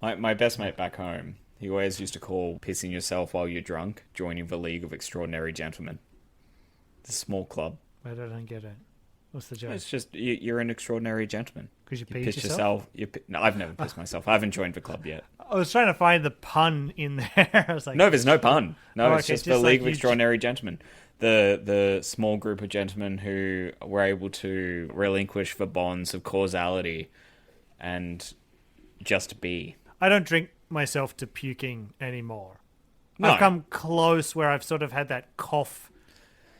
My best mate back home, he always used to call pissing yourself while you're drunk joining the League of Extraordinary Gentlemen. It's a small club. I don't get it. What's the joke? It's just, you're an extraordinary gentleman. Because you piss peed yourself? No, I've never pissed myself. I haven't joined the club yet. I was trying to find the pun in there. I was like, No, there's no pun. No, Oh, it's okay, just the just League like of Extraordinary Gentlemen. The small group of gentlemen who were able to relinquish the bonds of causality and just be. I don't drink myself to puking anymore. No. I've come close where I've sort of had that cough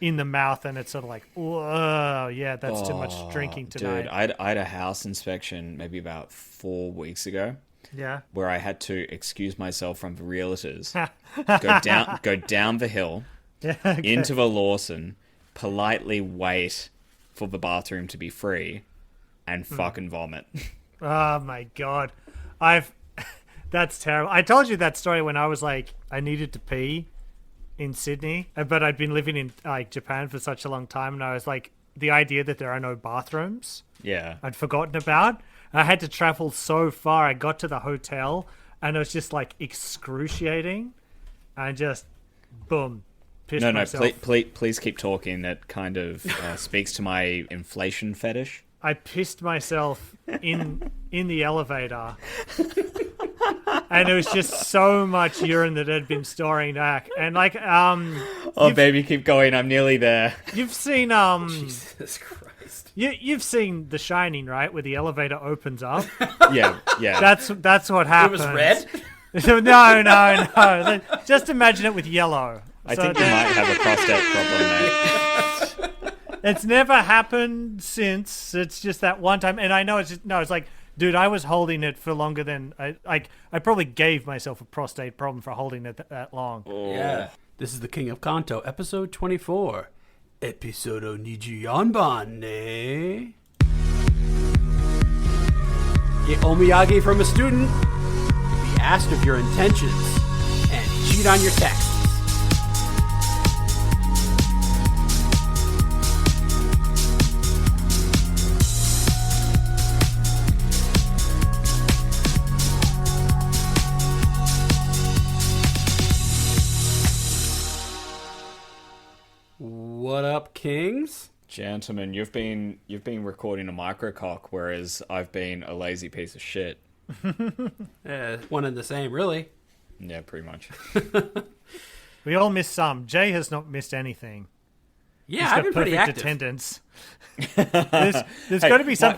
in the mouth and it's sort of like, oh, yeah, that's too much drinking tonight. Dude, I had a house inspection maybe about 4 weeks ago. Yeah. Where I had to excuse myself from the realtors, go down the hill, into the Lawson, politely wait for the bathroom to be free, and fucking vomit. Oh my god. That's terrible. I told you that story when I was like, I needed to pee in Sydney, but I'd been living in like Japan for such a long time, and I was like, the idea that there are no bathrooms, Yeah. I'd forgotten about. I had to travel so far. I got to the hotel, and it was just like excruciating, and just boom, pissed myself. Please keep talking. That kind of speaks to my inflation fetish. I pissed myself in the elevator. And it was just so much urine that had been storing back. And like, oh baby, keep going. I'm nearly there. You've seen Jesus Christ. You've seen The Shining, right? Where the elevator opens up. Yeah. That's what happens. It was red? No. Just imagine it with yellow. I think you might have a prostate problem, mate. It's never happened since. It's just that one time, and I know it's like, dude, I was holding it for longer than I probably gave myself a prostate problem for holding it that long. Oh. Yeah. This is the King of Kanto, episode 24. Episodo Niji Yanban, ne? Get omiyage from a student, be asked of your intentions, and cheat on your taxes. What up, kings? Gentlemen, you've been recording a microcock, whereas I've been a lazy piece of shit. One and the same, really. Yeah, pretty much. We all miss some. Jay has not missed anything. Yeah, He's I've got been pretty perfect active. attendance. There's got to be some.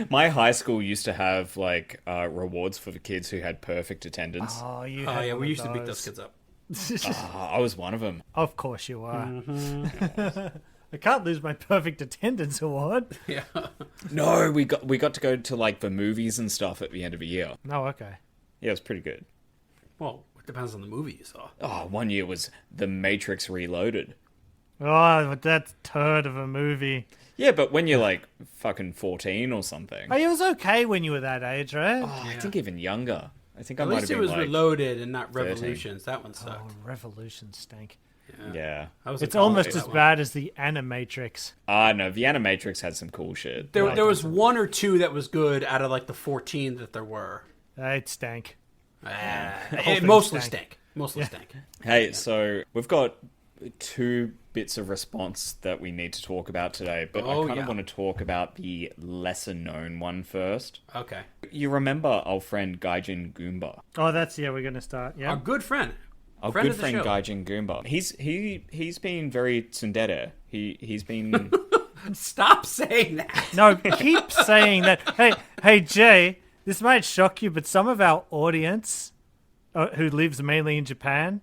My high school used to have like rewards for the kids who had perfect attendance. Oh, Yeah, we used to beat those kids up. I was one of them. Of course you are. I can't lose my perfect attendance award. Yeah. No, we got to go to like the movies and stuff at the end of the year. Oh, okay. Yeah, it was pretty good. Well, it depends on the movie you saw. Oh, one year was The Matrix Reloaded. Oh, but that turd of a movie. Yeah, but when you're like fucking 14 or something. Oh, it was okay when you were that age, right? Oh, I think even younger. I think I At might have least it been was like Reloaded and not 13. Revolutions. That one sucked. Revolution stank. Yeah. I was It's in college almost for as that bad as the Animatrix. No, the Animatrix had some cool shit. one. There was one or two that was good out of like the 14 that there were. It stank. It mostly stank. Mostly stank. Hey, so we've got 2 bits of response that we need to talk about today, but I kind of want to talk about the lesser known one first. Okay. You remember our friend Gaijin Goomba? Oh, we're going to start. Yeah. Our good friend. Our Friend good of the friend show. Gaijin Goomba. He's been very tsundere. He's been Stop saying that. No, keep saying that. Hey, Jay, this might shock you, but some of our audience, who lives mainly in Japan,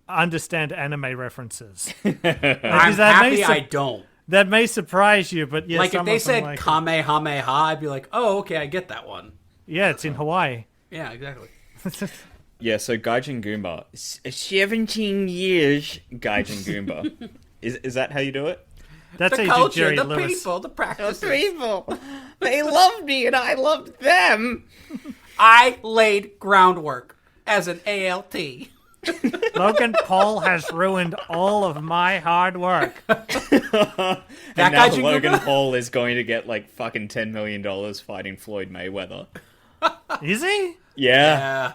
understand anime references. I'm happy I don't. That may surprise you, but yeah, Like if some they of them said like it. Kamehameha, I'd be like, oh, okay, I get that one. Yeah, it's in Hawaii. Yeah, exactly. Yeah, so Gaijin Goomba. 17 years, Gaijin Goomba. Is that how you do it? That's The how you do culture, Jerry the Lewis. people, the practices. People, they loved me and I loved them. I laid groundwork as an ALT. Logan Paul has ruined all of my hard work. That And now Gaijin Logan Goomba? Paul is going to get like fucking $10 million fighting Floyd Mayweather. Is he? Yeah.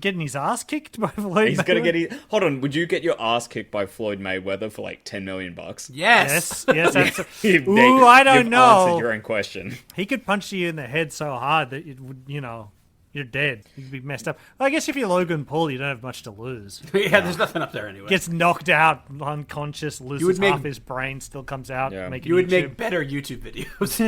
Getting his ass kicked by Floyd He's going to get Hold on, would you get your ass kicked by Floyd Mayweather for like $10 million? Yes. Yes. Ooh, I don't You've know. answered your own question. He could punch you in the head so hard that it would, you're dead. You'd be messed up. I guess if you're Logan Paul, you don't have much to lose. Yeah, there's nothing up there anyway. Gets knocked out, unconscious, loses half his brain, still comes out. Yeah. Making would YouTube. make better YouTube videos.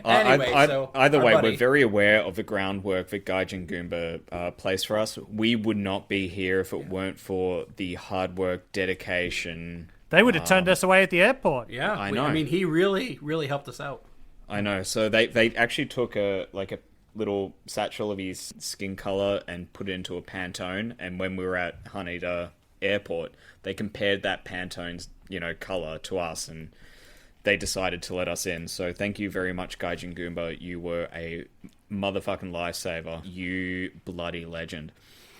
Anyway, either way, buddy. we're very aware of the groundwork that Gaijin Goomba plays for us. We would not be here if it weren't for the hard work, dedication. They would have turned us away at the airport. Yeah, I know. I mean, he really, really helped us out. I know. So they actually took a little satchel of his skin color and put it into a Pantone. And when we were at Haneda Airport, they compared that Pantone's color to us, and they decided to let us in. So thank you very much, Gaijin Goomba. You were a motherfucking lifesaver. You bloody legend.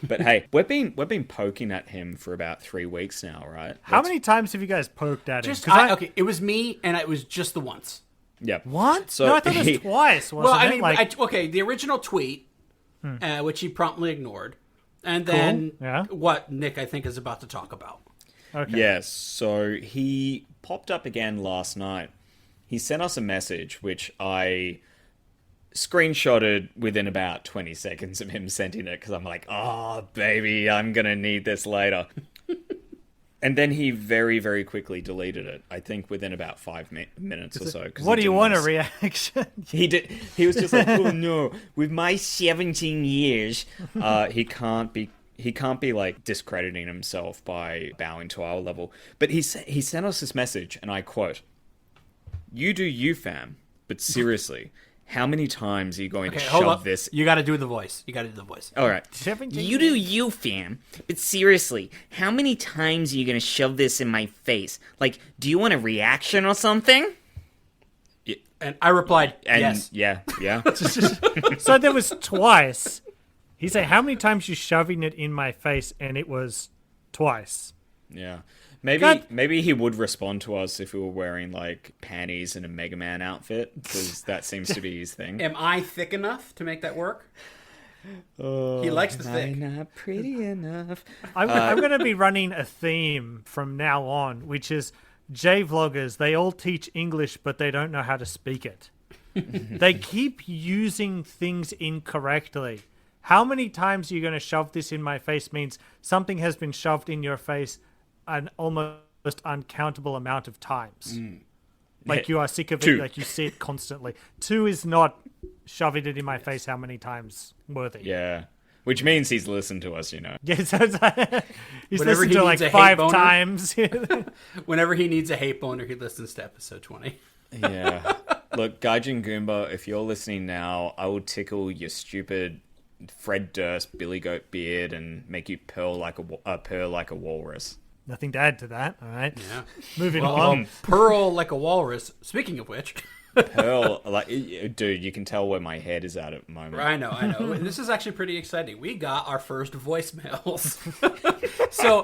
But hey, we've been poking at him for about 3 weeks now, right? How many times have you guys poked at him? Okay, it was me, and it was just the once. Yeah. What? So No, I thought it was twice, wasn't it? The original tweet, which he promptly ignored, and then what Nick, I think, is about to talk about. Okay. Yes, so he popped up again last night. He sent us a message, which I screenshotted within about 20 seconds of him sending it, because I'm like, oh, baby, I'm going to need this later. And then he very, very quickly deleted it. I think within about 5 minutes or so. What do you want, a reaction? He did. He was just like, oh no, with my 17 years, he can't be like discrediting himself by bowing to our level. But he sent us this message, and I quote, "You do you, fam, but seriously, how many times are you going to shove this?" You got to do the voice. All right. You do you, fam. But seriously, how many times are you going to shove this in my face? Like, do you want a reaction or something? And I replied, yes. Yeah. So there was twice. He said, how many times you shoving it in my face? And it was twice. Yeah. Maybe he would respond to us if we were wearing like panties and a Mega Man outfit, because that seems to be his thing. Am I thick enough to make that work? He likes the thick. I'm not pretty enough. I'm going to be running a theme from now on, which is J-vloggers, they all teach English, but they don't know how to speak it. They keep using things incorrectly. How many times are you going to shove this in my face means something has been shoved in your face an almost uncountable amount of times. Like you are sick of it, 2. like you see it constantly. 2 is not shoving it in my face how many times worthy. Yeah. Which means he's listened to us, Yeah, so it's like, he's Whenever listened he to like needs a 5 hate boner. times. Whenever he needs a hate boner, he listens to episode 20. Yeah. Look, Gaijin Goomba, if you're listening now, I will tickle your stupid Fred Durst Billy Goat beard and make you purr like a walrus. Nothing to add to that, all right? Yeah. Moving along. Pearl like a walrus. Speaking of which... Pearl, like, dude, you can tell where my head is at the moment. I know. And this is actually pretty exciting. We got our first voicemails. So,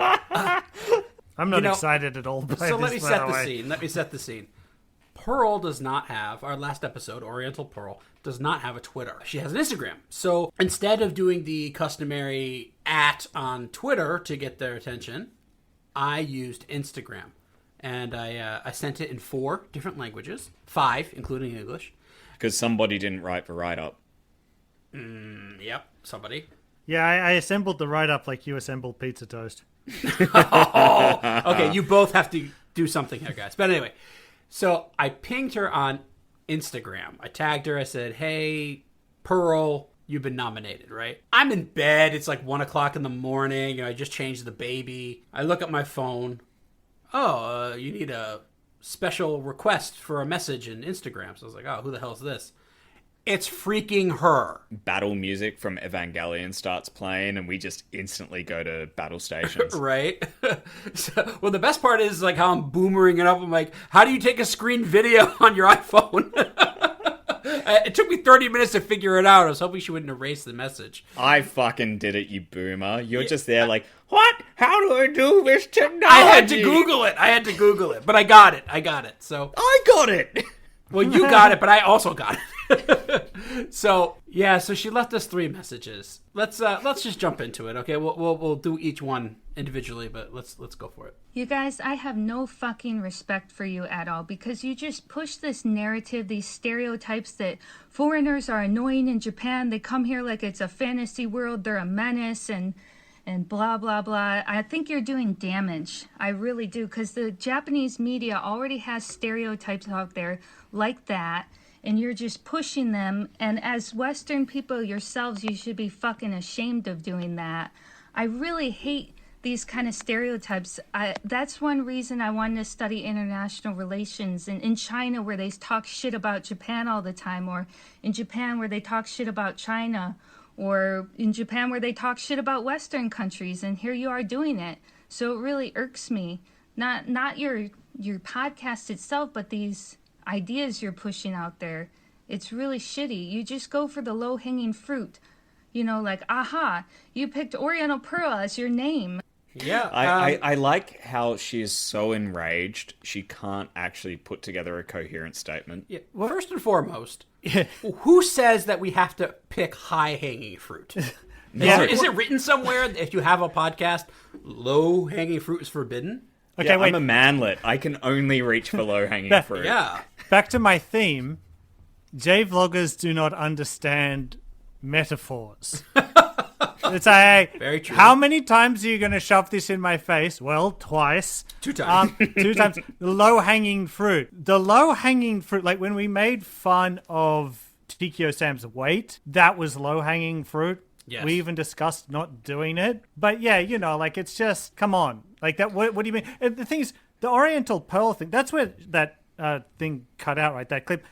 I'm not excited at all. So let me set the scene. Pearl does not have, our last episode, Oriental Pearl, does not have a Twitter. She has an Instagram. So instead of doing the customary @ on Twitter to get their attention, I used Instagram. And I sent it in 4 different languages, 5, including English. Because somebody didn't write the write-up. Yep, somebody. Yeah, I assembled the write-up like you assembled pizza toast. Okay, you both have to do something here, guys. But anyway, so I pinged her on Instagram. I tagged her. I said, hey, Pearl, you've been nominated, right? I'm in bed. It's like 1 o'clock in the morning. I just changed the baby. I look at my phone. Oh, you need a special request for a message in Instagram. So I was like, oh, who the hell is this? It's freaking her. Battle music from Evangelion starts playing, and we just instantly go to battle stations. Right? Well, the best part is like how I'm boomering it up. I'm like, how do you take a screen video on your iPhone? It took me 30 minutes to figure it out. I was hoping she wouldn't erase the message. I fucking did it, you boomer. You're just there like, what? How do I do this technology? I had to Google it. But I got it. So I got it. Well, you got it, but I also got it. So she left us 3 messages. Let's just jump into it, okay? We'll do each one individually, but let's go for it. You guys, I have no fucking respect for you at all because you just push this narrative, these stereotypes that foreigners are annoying in Japan. They come here like it's a fantasy world. They're a menace and blah, blah, blah. I think you're doing damage. I really do, because the Japanese media already has stereotypes out there like that, and you're just pushing them. And as Western people yourselves, you should be fucking ashamed of doing that. I really hate these kind of stereotypes. That's one reason I wanted to study international relations. And in China, where they talk shit about Japan all the time, or in Japan where they talk shit about China, or in Japan where they talk shit about Western countries, and here you are doing it. So it really irks me. Not your podcast itself, but these ideas you're pushing out there. It's really shitty. You just go for the low-hanging fruit. You know, like, aha, you picked Oriental Pearl as your name. Yeah. I like how she is so enraged she can't actually put together a coherent statement. Yeah. Well, first and foremost, who says that we have to pick high-hanging fruit? Is it written somewhere if you have a podcast, low-hanging fruit is forbidden? Okay, yeah, wait. I'm a manlet. I can only reach for low-hanging fruit. Yeah. Back to my theme. J-vloggers do not understand metaphors. It's very true. How many times are you going to shove this in my face? Well, twice. 2 times. 2 times. The low-hanging fruit. The low-hanging fruit, like when we made fun of Tikio Sam's weight, that was low-hanging fruit. Yes. We even discussed not doing it. But yeah, you know, like it's just, come on. Like that, what do you mean? And the thing is, the Oriental Pearl thing, that's where that thing cut out, right? That clip.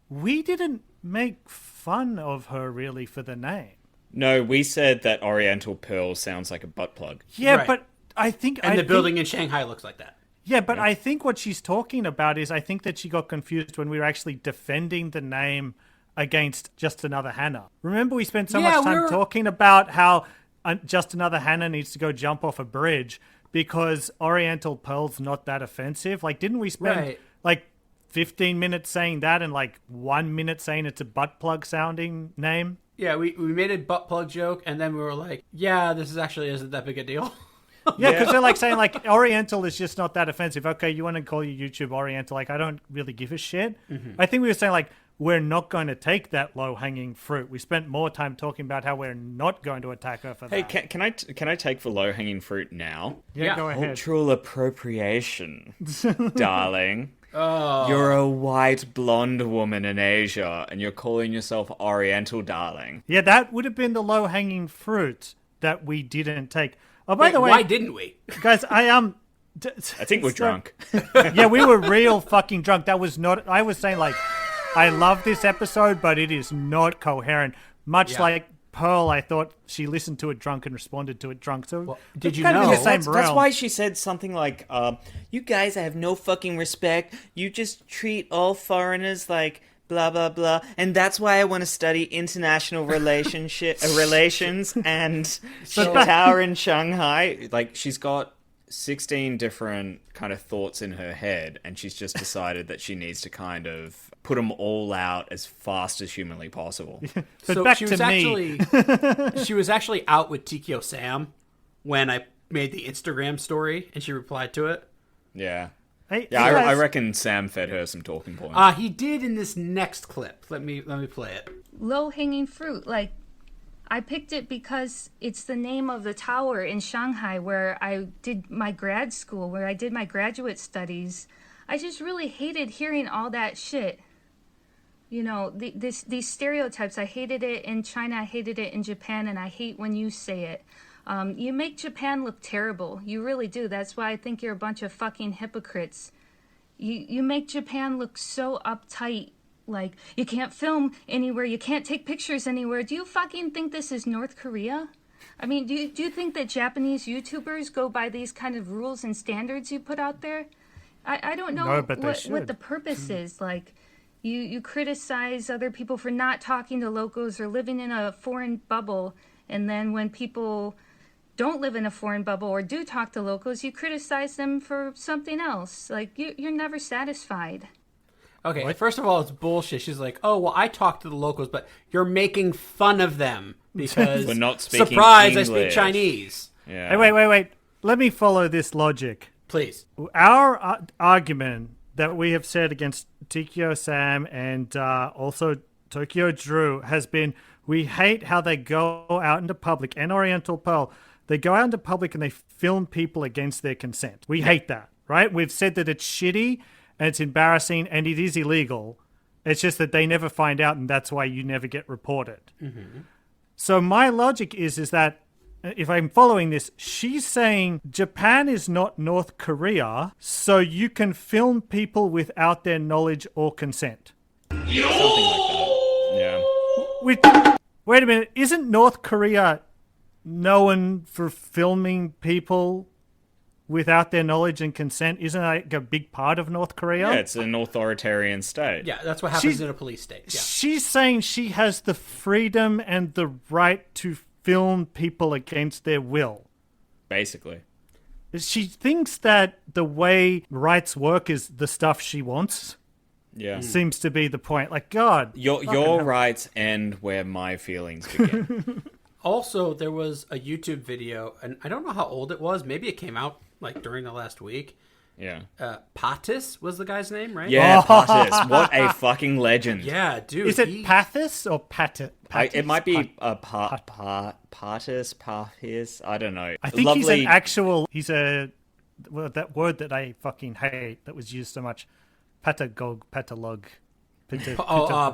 We didn't make fun of her really for the name. No, we said that Oriental Pearl sounds like a butt plug. Yeah, Right. but I think... And the building in Shanghai looks like that. Yeah, but I think what she's talking about is I think that she got confused when we were actually defending the name against Just Another Hannah. Remember we spent so much time talking about how Just Another Hannah needs to go jump off a bridge because Oriental Pearl's not that offensive? Like, didn't we spend like 15 minutes saying that and like 1 minute saying it's a butt plug sounding name? Yeah, we made a butt plug joke, and then we were like, yeah, this is actually isn't that big a deal. Yeah, because they're like saying like Oriental is just not that offensive. Okay, you want to call your YouTube Oriental? Like, I don't really give a shit. Mm-hmm. I think we were saying like we're not going to take that low hanging fruit. We spent more time talking about how we're not going to attack her for that. Hey, can I take for low hanging fruit now? Yeah, go ahead. Cultural appropriation, darling. Oh. You're a white blonde woman in Asia, and you're calling yourself Oriental, darling. Yeah, that would have been the low hanging fruit that we didn't take. Oh, by the way, why didn't we, guys? I think we're drunk. Yeah, we were real fucking drunk. That was not. I was saying like, I love this episode, but it is not coherent. Much like Pearl, I thought she listened to it drunk and responded to it drunk. So did you kind know? of in the same That's realm. why she said something like, you guys have no fucking respect. You just treat all foreigners like blah, blah, blah. And that's why I want to study international relations and Tower in Shanghai. Like, she's got 16 different kind of thoughts in her head, and she's just decided that she needs to kind of put them all out as fast as humanly possible. But so back she to was me. she was actually out with Tikio Sam when I made the Instagram story, and she replied to it. Yeah. Hey, Yeah, I reckon Sam fed her some talking points. He did in this next clip. Let me play it. Low-hanging fruit, like, I picked it because it's the name of the tower in Shanghai where I did my grad school, where I did my graduate studies. I just really hated hearing all that shit. You know, these stereotypes. I hated it in China, I hated it in Japan, and I hate when you say it. You make Japan look terrible. You really do. That's why I think you're a bunch of fucking hypocrites. You make Japan look so uptight. Like, you can't film anywhere, you can't take pictures anywhere. Do you fucking think this is North Korea? I mean, do you think that Japanese YouTubers go by these kind of rules and standards you put out there? I don't know what the purpose is. Like, you criticize other people for not talking to locals or living in a foreign bubble, and then when people don't live in a foreign bubble or do talk to locals, you criticize them for something else. Like, you're never satisfied. Okay, first of all, it's bullshit. She's like, oh, well, I talked to the locals, but you're making fun of them because We're not speaking surprise, I speak English. Chinese. Yeah. Hey, wait. Let me follow this logic. Please. Our argument that we have said against Tikio Sam and also Tokyo Drew has been we hate how they go out into public, and Oriental Pearl, they go out into public and they film people against their consent. We hate that, right? We've said that it's shitty and it's embarrassing and it is illegal. It's just that they never find out, and that's why you never get reported. Mm-hmm. So my logic is that if I'm following this, she's saying Japan is not North Korea, so you can film people without their knowledge or consent. Something like that. Yeah. Wait a minute, isn't North Korea known for filming people without their knowledge and consent? Isn't that like a big part of North Korea? Yeah, it's an authoritarian state. Yeah, that's what happens in a police state. Yeah. She's saying she has the freedom and the right to film people against their will. Basically. She thinks that the way rights work is the stuff she wants. Yeah. Seems to be the point. Like, God. Your rights end where my feelings begin. Also, there was a YouTube video, and I don't know how old it was. Maybe it came out like during the last week. Yeah. Patis was the guy's name, right? Yeah, Patis. What a fucking legend. Yeah, dude. Is it Pathis or Patis? It might be Patis. I don't know. I think he's an actual. He's a. Well, that word that I fucking hate that was used so much. Patagog.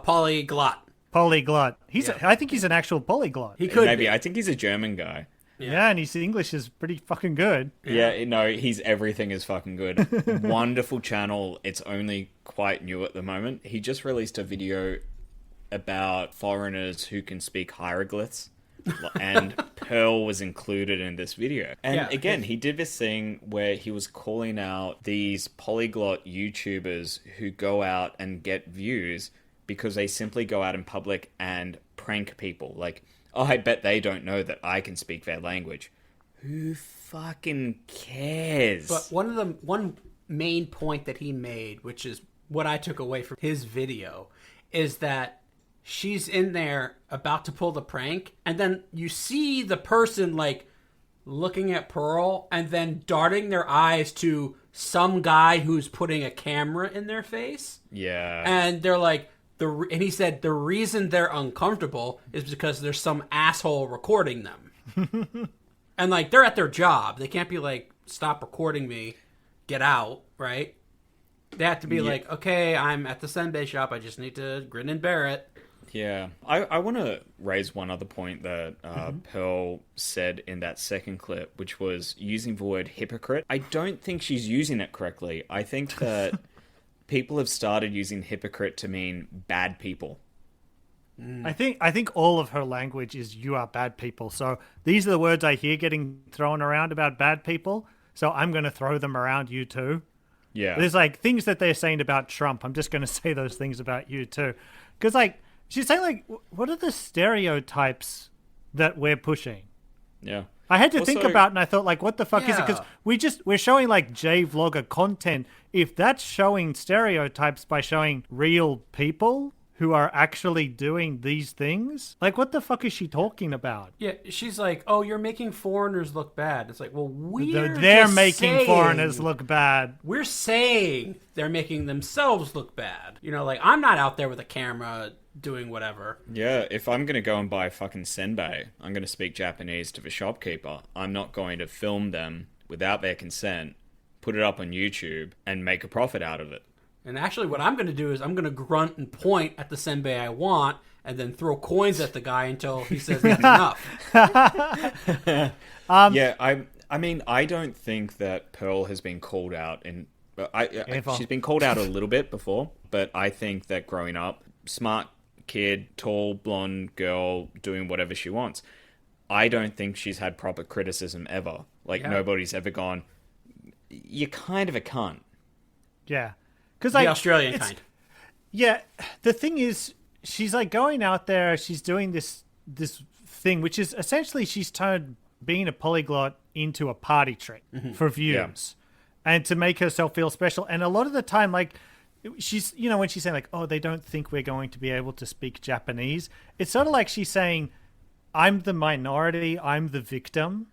Polyglot. Polyglot. I think he's an actual polyglot. He could Maybe. be. I think he's a German guy. Yeah, and his English is pretty fucking good. Yeah, no, everything is fucking good. Wonderful channel. It's only quite new at the moment. He just released a video about foreigners who can speak hieroglyphs. And Pearl was included in this video. And again, he did this thing where he was calling out these polyglot YouTubers who go out and get views because they simply go out in public and prank people. Like, oh, I bet they don't know that I can speak their language. Who fucking cares? But one main point that he made, which is what I took away from his video, is that she's in there about to pull the prank, and then you see the person like looking at Pearl and then darting their eyes to some guy who's putting a camera in their face. Yeah. And they're like, and he said the reason they're uncomfortable is because there's some asshole recording them. And like, they're at their job. They can't be like, stop recording me, get out, right? They have to be like, okay, I'm at the senbei shop. I just need to grin and bear it. Yeah. I want to raise one other point that Pearl said in that second clip, which was using the word hypocrite. I don't think she's using it correctly. I think that people have started using hypocrite to mean bad people. I think all of her language is "you are bad people." So these are the words I hear getting thrown around about bad people. So I'm going to throw them around you too. Yeah. There's like things that they're saying about Trump. I'm just going to say those things about you too. Because like she's saying like, what are the stereotypes that we're pushing? Yeah. I had to think about it, and I thought, like, what the fuck is it? Yeah. Because we're showing, like, J-vlogger content. If that's showing stereotypes by showing real people who are actually doing these things, like, what the fuck is she talking about? Yeah, she's like, oh, you're making foreigners look bad. It's like, well, They're making foreigners look bad. We're saying they're making themselves look bad. You know, like, I'm not out there with a camera doing whatever. Yeah, if I'm going to go and buy fucking senbei, I'm going to speak Japanese to the shopkeeper. I'm not going to film them without their consent, put it up on YouTube, and make a profit out of it. And actually what I'm going to do is I'm going to grunt and point at the senbei I want and then throw coins at the guy until he says that's enough. Yeah, I mean, I don't think that Pearl has been called out in... she's been called out a little bit before, but I think that growing up, smart kid, tall, blonde girl doing whatever she wants. I don't think she's had proper criticism ever. Like, nobody's ever gone, you're kind of a cunt. Yeah. Because like, the Australian kind. Yeah. The thing is, she's like going out there, she's doing this thing, which is essentially she's turned being a polyglot into a party trick for views and to make herself feel special. And a lot of the time, like, she's, when she's saying like, oh, they don't think we're going to be able to speak Japanese. It's sort of like she's saying, I'm the minority, I'm the victim.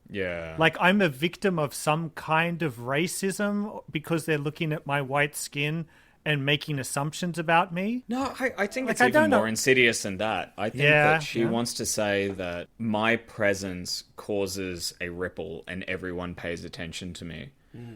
Yeah. Like I'm a victim of some kind of racism because they're looking at my white skin and making assumptions about me. No, I think Like, it's I even don't know. more insidious than that. I think that she wants to say that my presence causes a ripple and everyone pays attention to me.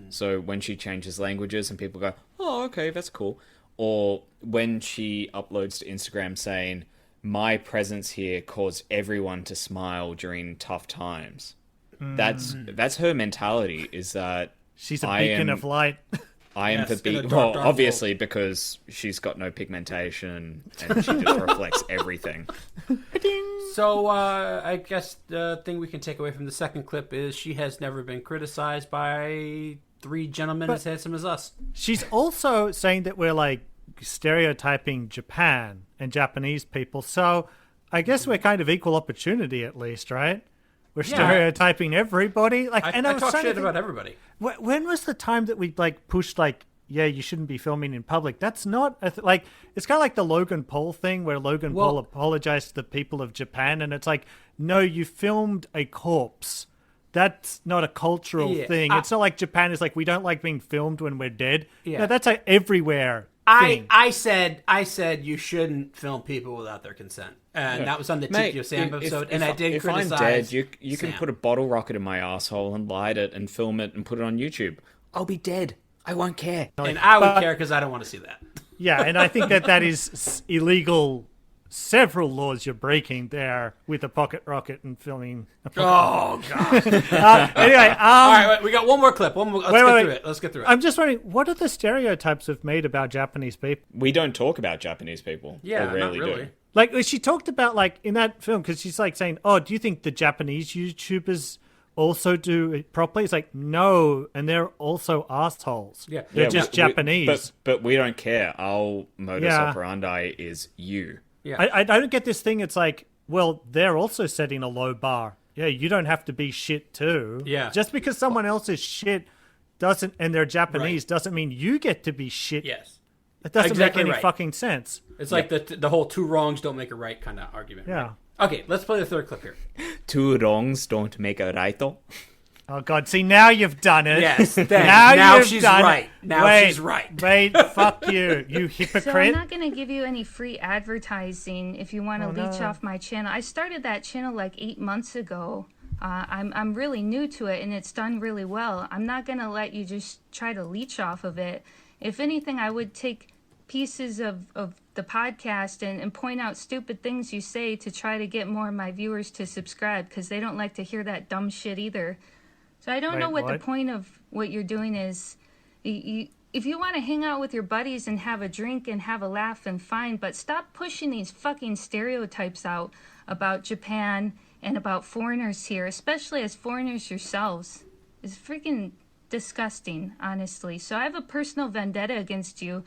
So when she changes languages and people go, oh, okay, that's cool. Or when she uploads to Instagram saying, my presence here caused everyone to smile during tough times. That's her mentality, is that she's a beacon of light. I am Yes, the in a beacon. dark, Well, dark obviously, because she's got no pigmentation and she just reflects everything. So I guess the thing we can take away from the second clip is she has never been criticized by three gentlemen as handsome as us. She's also saying that we're like stereotyping Japan and Japanese people. So I guess we're kind of equal opportunity, at least, right? We're stereotyping everybody. Like, I was talk trying to shit think, about everybody. when was the time that we like pushed like, yeah, you shouldn't be filming in public? That's not like, it's kind of like the Logan Paul thing where Logan Paul apologized to the people of Japan, and it's like, no, you filmed a corpse. That's not a cultural thing. It's not like Japan is like, we don't like being filmed when we're dead. Yeah. No, that's a everywhere thing. I said you shouldn't film people without their consent, and that was on the Tokyo Sam episode. And I did criticize. If I'm dead, you can Sam. put a bottle rocket in my asshole and light it and film it and put it on YouTube. I'll be dead. I won't care. And I would care because I don't want to see that. Yeah, and I think that is illegal. Several laws you're breaking there with a pocket rocket and filming. Oh god! Anyway, all right, wait, we got one more clip. Let's get through it. I'm just wondering, what are the stereotypes we've made about Japanese people? We don't talk about Japanese people. Yeah, we not rarely really. do. Like she talked about, like in that film, because she's like saying, "Oh, do you think the Japanese YouTubers also do it properly?" It's like, no, and they're also assholes. Yeah. They're just Japanese. But we don't care. Our modus operandi is you. Yeah. I don't get this thing. It's like, well, they're also setting a low bar. Yeah, you don't have to be shit too. Yeah. Just because someone else is shit and they're Japanese doesn't mean you get to be shit. Yes. It doesn't Exactly make any right. fucking sense. It's like the whole two wrongs don't make a right kind of argument. Yeah. Right? Okay, let's play the third clip here. Two wrongs don't make a right. Oh God! See, now you've done it. Yes, now she's right. Now she's right. Wait, fuck you, you hypocrite. So I'm not going to give you any free advertising if you want to leech off my channel. I started that channel like 8 months ago. I'm really new to it, and it's done really well. I'm not going to let you just try to leech off of it. If anything, I would take pieces of the podcast and point out stupid things you say to try to get more of my viewers to subscribe, because they don't like to hear that dumb shit either. So I don't know what the point of what you're doing is. If you want to hang out with your buddies and have a drink and have a laugh, and fine, but stop pushing these fucking stereotypes out about Japan and about foreigners here, especially as foreigners yourselves. It's freaking disgusting, honestly. So I have a personal vendetta against you,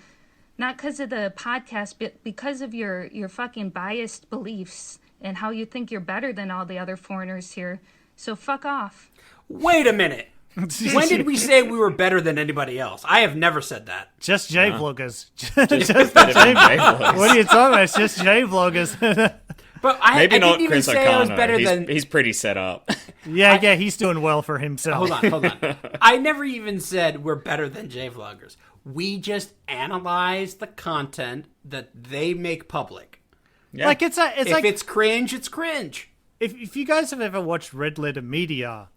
not because of the podcast, but because of your fucking biased beliefs and how you think you're better than all the other foreigners here. So fuck off. Wait a minute. When did we say we were better than anybody else? I have never said that. Just J-vloggers. Just the J-vloggers. What are you talking about? It's just J-vloggers. But I Maybe not didn't even Chris say I was O'Connor. better than... He's pretty set up. Yeah, he's doing well for himself. Hold on. I never even said we're better than J-vloggers. We just analyze the content that they make public. Yeah. Like if It's cringe, it's cringe. If you guys have ever watched Red Letter Media,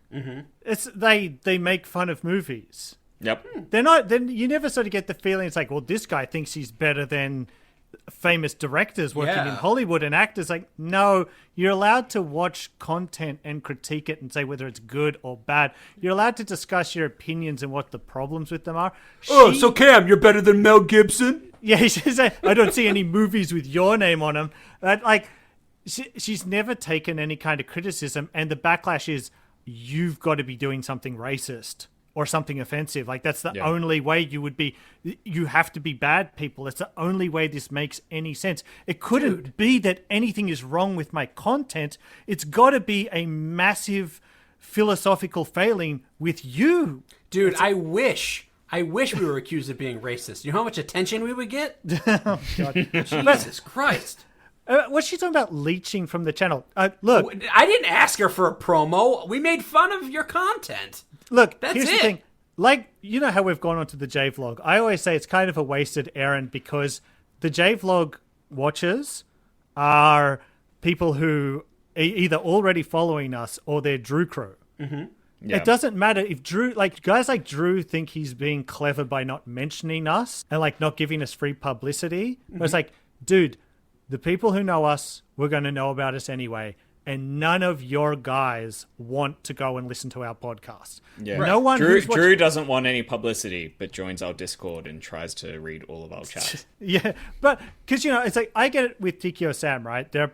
it's they make fun of movies. Yep. They're not. Then you never sort of get the feeling it's like, well, this guy thinks he's better than famous directors working in Hollywood and actors. Like, no, you're allowed to watch content and critique it and say whether it's good or bad. You're allowed to discuss your opinions and what the problems with them are. So Cam, you're better than Mel Gibson? Yeah, she's like, I don't see any movies with your name on them. Like, she's never taken any kind of criticism, and the backlash is, you've got to be doing something racist or something offensive. Like, that's the only way you have to be bad people. It's the only way this makes any sense. It couldn't be that anything is wrong with my content. It's got to be a massive philosophical failing with you. Dude, I wish I wish we were accused of being racist. You know how much attention we would get? Oh, God. Jesus Christ. What's she talking about leeching from the channel? Look, I didn't ask her for a promo. We made fun of your content. look. That's Here's the it. thing. Like, you know how we've gone onto the J-Vlog? I always say it's kind of a wasted errand because the J-Vlog watchers are people who are either already following us or they're Drew crew. Yeah. It doesn't matter if Drew, like guys like Drew think he's being clever by not mentioning us and like not giving us free publicity. But it's like, dude, the people who know us, we're going to know about us anyway. And none of your guys want to go and listen to our podcast. Yeah. No one. Drew doesn't want any publicity, but joins our Discord and tries to read all of our chats. Yeah, but because it's like I get it with Tikio Sam, right? There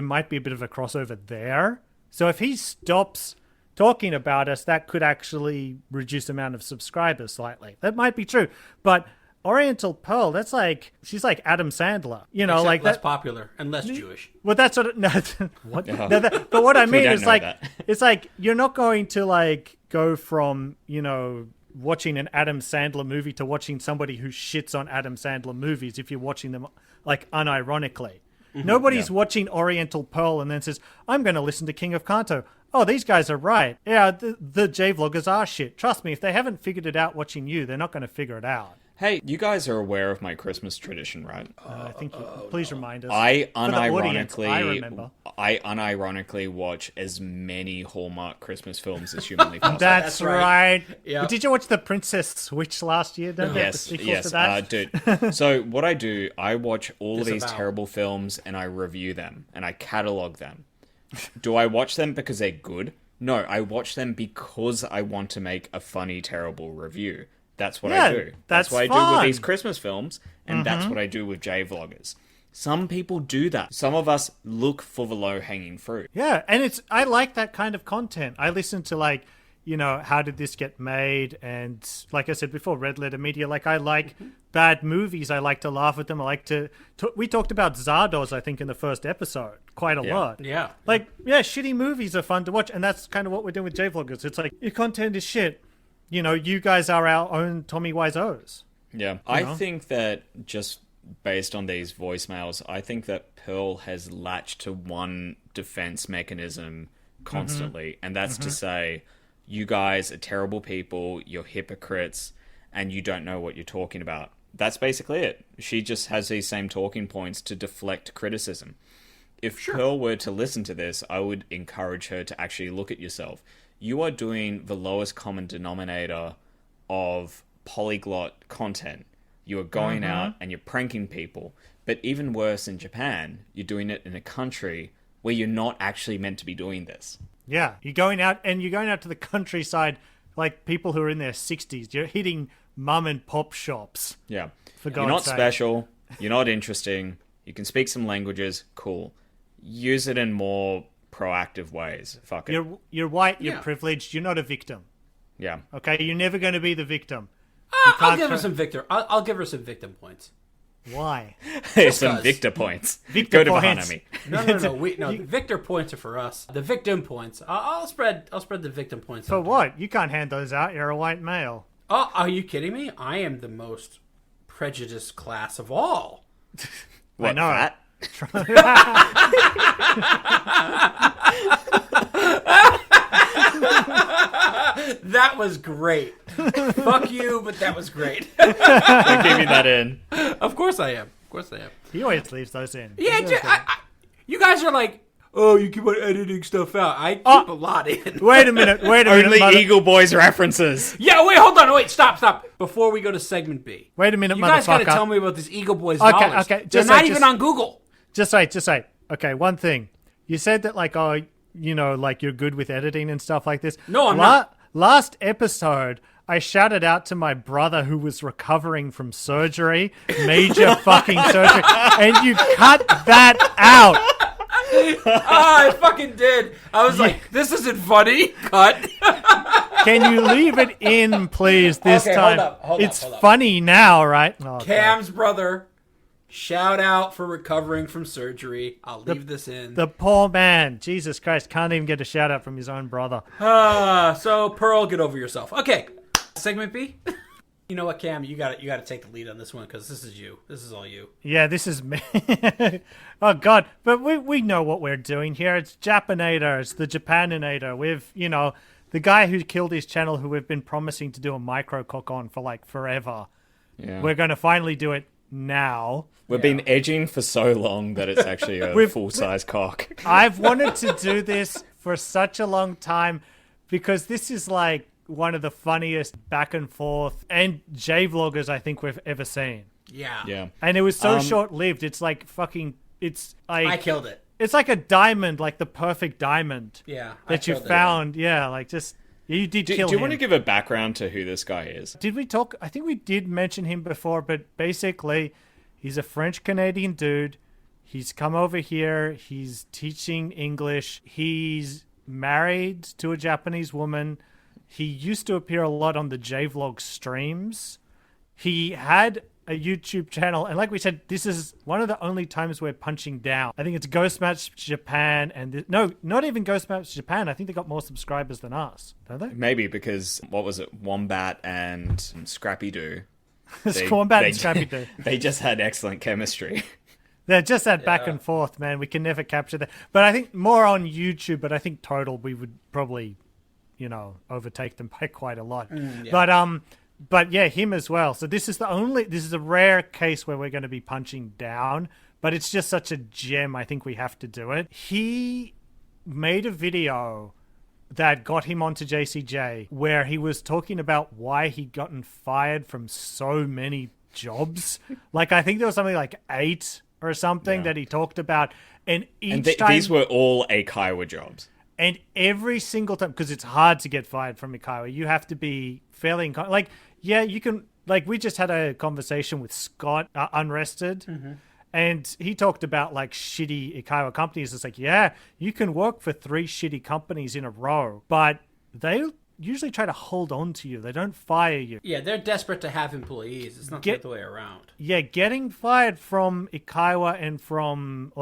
might be a bit of a crossover there. So if he stops talking about us, that could actually reduce the amount of subscribers slightly. That might be true, but Oriental Pearl, that's like she's like Adam Sandler, Except like less that. popular and less Jewish. Well, that's what. No, what? No, but what I mean don't is know like that. it's like you're not going to like go from watching an Adam Sandler movie to watching somebody who shits on Adam Sandler movies if you're watching them like unironically. Nobody's watching Oriental Pearl and then says, "I'm going to listen to King of Kanto." Oh, these guys are right. Yeah, the J-vloggers are shit. Trust me, if they haven't figured it out watching you, they're not going to figure it out. Hey, you guys are aware of my Christmas tradition, right? I think please remind us. I For the audience, I remember. unironically watch as many Hallmark Christmas films as humanly possible. That's right. right. Yep. But did you watch The Princess Switch last year? Don't they have the sequels to that? dude. So what I do, I watch all of these Disavow. terrible films and I review them and I catalog them. Do I watch them because they're good? No, I watch them because I want to make a funny, terrible review. That's what I do. that's what I do fun. with these Christmas films, and that's what I do with J-vloggers. Some people do that. Some of us look for the low-hanging fruit. Yeah, and I like that kind of content. I listen to like, how did this get made? And like I said before, Red Letter Media. Like I like bad movies. I like to laugh at them. I like to we talked about Zardoz, I think, in the first episode quite a lot. Yeah. Like, yeah, shitty movies are fun to watch, and that's kind of what we're doing with J-vloggers. It's like your content is shit. You guys are our own Tommy Wiseau's. Yeah. I think that just based on these voicemails, I think that Pearl has latched to one defense mechanism constantly, and that's to say, you guys are terrible people, you're hypocrites, and you don't know what you're talking about. That's basically it. She just has these same talking points to deflect criticism. If Pearl were to listen to this, I would encourage her to actually look at yourself. You are doing the lowest common denominator of polyglot content. You are going out and you're pranking people. But even worse in Japan, you're doing it in a country where you're not actually meant to be doing this. Yeah, you're going out to the countryside like people who are in their 60s. You're hitting mum and pop shops. Yeah. For You're God's not sake. special. You're not interesting. You can speak some languages. Cool. Use it in more proactive ways. Fuck it. You're white, you're Yeah. privileged, you're not a victim. Yeah. Okay, you're never going to be the victim. I'll can't give her throw- some victor. I'll give her some victim points. Why? Some cause. Victor points. Victor Go to points. Bahanami. No. Victor points are for us. The victim points. I'll spread the victim points. For out. what? You can't hand those out. You're a white male. Oh, are you kidding me? I am the most prejudiced class of all. What, know. fat? That was great. Fuck you, but that was great. Don't give me that in. Of course I am. He always leaves those in. Yeah, you guys are like, oh, you keep on editing stuff out. I keep a lot in. Wait a minute. Only mother- Eagle Boys references. Yeah, wait, hold on. Wait, stop. Before we go to segment B. Wait a minute, You guys got to motherfucker. tell me about this Eagle Boys Okay, dollars. okay, They're just not like- even just- on Google. Just wait. Okay, one thing. You said that like, like you're good with editing and stuff like this. No, I'm not. Last episode, I shouted out to my brother who was recovering from surgery, major fucking surgery, and you cut that out. I fucking did. I was like, this isn't funny. Cut. Can you leave it in, please, this Okay, time? hold up. It's funny now, right? Oh, Cam's brother. Shout out for recovering from surgery. I'll leave this in. the poor man. Jesus Christ, can't even get a shout out from his own brother. So Pearl, get over yourself. Okay, segment B. You know what, Cam? You got to take the lead on this one because this is you. This is all you. Yeah, this is me. Oh, God. But we know what we're doing here. It's Japanator. It's the Japaninator. We've, the guy who killed his channel who we've been promising to do a micro-cock on for, forever. Yeah. We're going to finally do it now. We've been edging for so long that it's actually a full-size cock. I've wanted to do this for such a long time because this is, one of the funniest back and forth and J-vloggers I think we've ever seen. Yeah. Yeah. And it was so short-lived. It's like fucking... It's like... I killed it. It's like a diamond, like the perfect diamond. Yeah. That you found. Yeah, You did kill him. Do you want to give a background to who this guy is? Did we talk? I think we did mention him before, but basically, he's a French-Canadian dude. He's come over here. He's teaching English. He's married to a Japanese woman. He used to appear a lot on the J-Vlog streams. He had a YouTube channel, and like we said, this is one of the only times we're punching down. I think it's Ghost Match Japan, and no, not even Ghost Match Japan. I think they got more subscribers than us, don't they? Maybe because, what was it, Wombat and Scrappy Doo. Wombat and Scrappy Doo. They just had excellent chemistry. They're just that back and forth, man. We can never capture that. But I think more on YouTube, but I think total we would probably, overtake them by quite a lot. Yeah. But yeah, him as well. So this is a rare case where we're going to be punching down, but it's just such a gem. I think we have to do it. He made a video that got him onto JCJ where he was talking about why he'd gotten fired from so many jobs. I think there was something like 8 or something that he talked about. And time... These were all Eikaiwa jobs. And every single time, because it's hard to get fired from Eikaiwa, you have to be fairly... Yeah, you can... we just had a conversation with Scott, Unrested, and he talked about, shitty Eikaiwa companies. It's you can work for 3 shitty companies in a row, but they usually try to hold on to you. They don't fire you. Yeah, they're desperate to have employees. It's not the other way around. Yeah, getting fired from Eikaiwa and from,